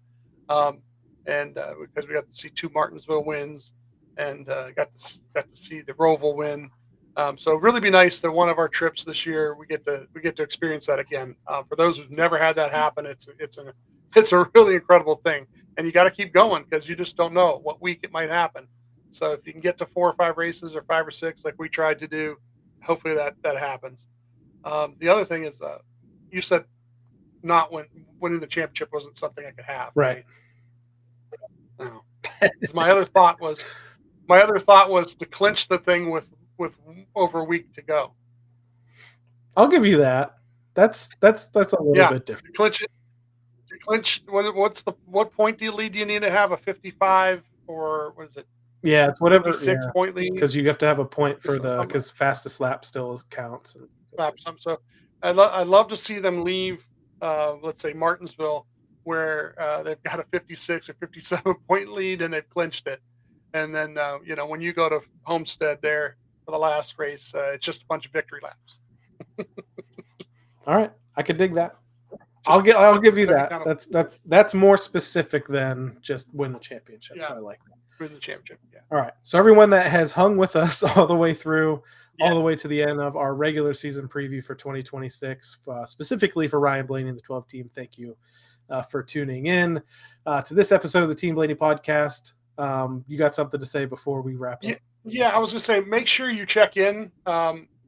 and because we got to see 2 Martinsville wins, and got to see the Roval win. So it'd really be nice that one of our trips this year we get to experience that again. For those who've never had that happen, it's a really incredible thing, and you got to keep going, because you just don't know what week it might happen. So if you can get to 4 or 5 races, or 5 or 6, like we tried to do, hopefully that happens. The other thing is, you said not winning the championship wasn't something I could have. Right. No. My other thought was to clinch the thing with over a week to go. I'll give you that. That's a little bit different. To clinch. What point do you need to have? A 55, or what is it? Yeah, it's whatever. 56 point lead, because you have to have a point for because fastest lap still counts. So I'd love to see them leave. Let's say Martinsville, where they've got a 56 or 57 point lead and they've clinched it, and then when you go to Homestead there, for the last race. It's just a bunch of victory laps. All right, I could dig that. I'll give you that. Kind of, that's more specific than just win the championship. Yeah. So I like that. Win the championship. Yeah. All right. So everyone that has hung with us all the way through, all the way to the end of our regular season preview for 2026, specifically for Ryan Blaney and the 12 team, thank you for tuning in to this episode of the Team Blaney podcast. You got something to say before we wrap up? Yeah, I was going to say, make sure you check in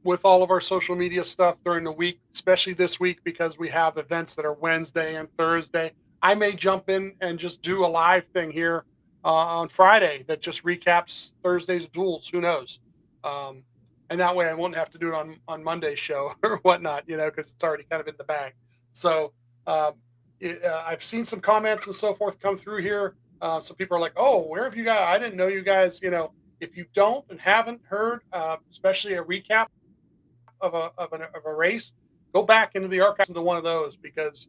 with all of our social media stuff during the week, especially this week, because we have events that are Wednesday and Thursday. I may jump in and just do a live thing here on Friday that just recaps Thursday's duels. Who knows? And that way I won't have to do it on Monday's show or whatnot, because it's already kind of in the bag. So I've seen some comments and so forth come through here. So people are like, oh, where have you guys? I didn't know you guys, if you don't and haven't heard, especially a recap of a race, go back into the archives into one of those, because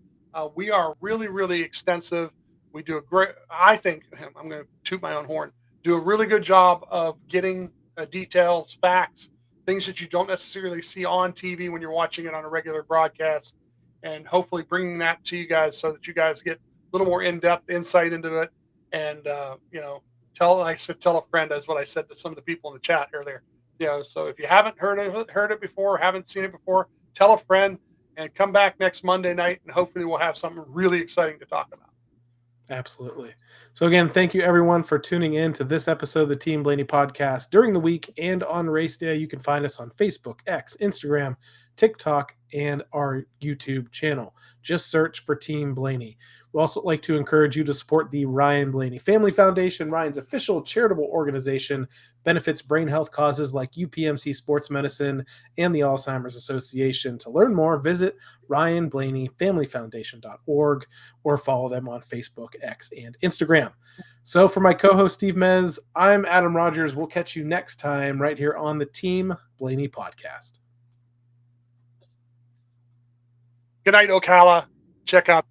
we are really, really extensive. We do I think, I'm going to toot my own horn, do a really good job of getting details, facts, things that you don't necessarily see on TV when you're watching it on a regular broadcast, and hopefully bringing that to you guys so that you guys get a little more in-depth insight into it. And, tell a friend, is what I said to some of the people in the chat earlier. So if you haven't heard it before, haven't seen it before, tell a friend and come back next Monday night, and hopefully we'll have something really exciting to talk about. Absolutely. So again, thank you everyone for tuning in to this episode of the Team Blaney podcast during the week and on race day. You can find us on Facebook, X, Instagram, TikTok, and our YouTube channel. Just search for Team Blaney. We also like to encourage you to support the Ryan Blaney Family Foundation, Ryan's official charitable organization, benefits brain health causes like UPMC Sports Medicine and the Alzheimer's Association. To learn more, visit RyanBlaneyFamilyFoundation.org or follow them on Facebook, X, and Instagram. So for my co-host Steve Mez, I'm Adam Rogers. We'll catch you next time right here on the Team Blaney podcast. Good night, Ocala. Check out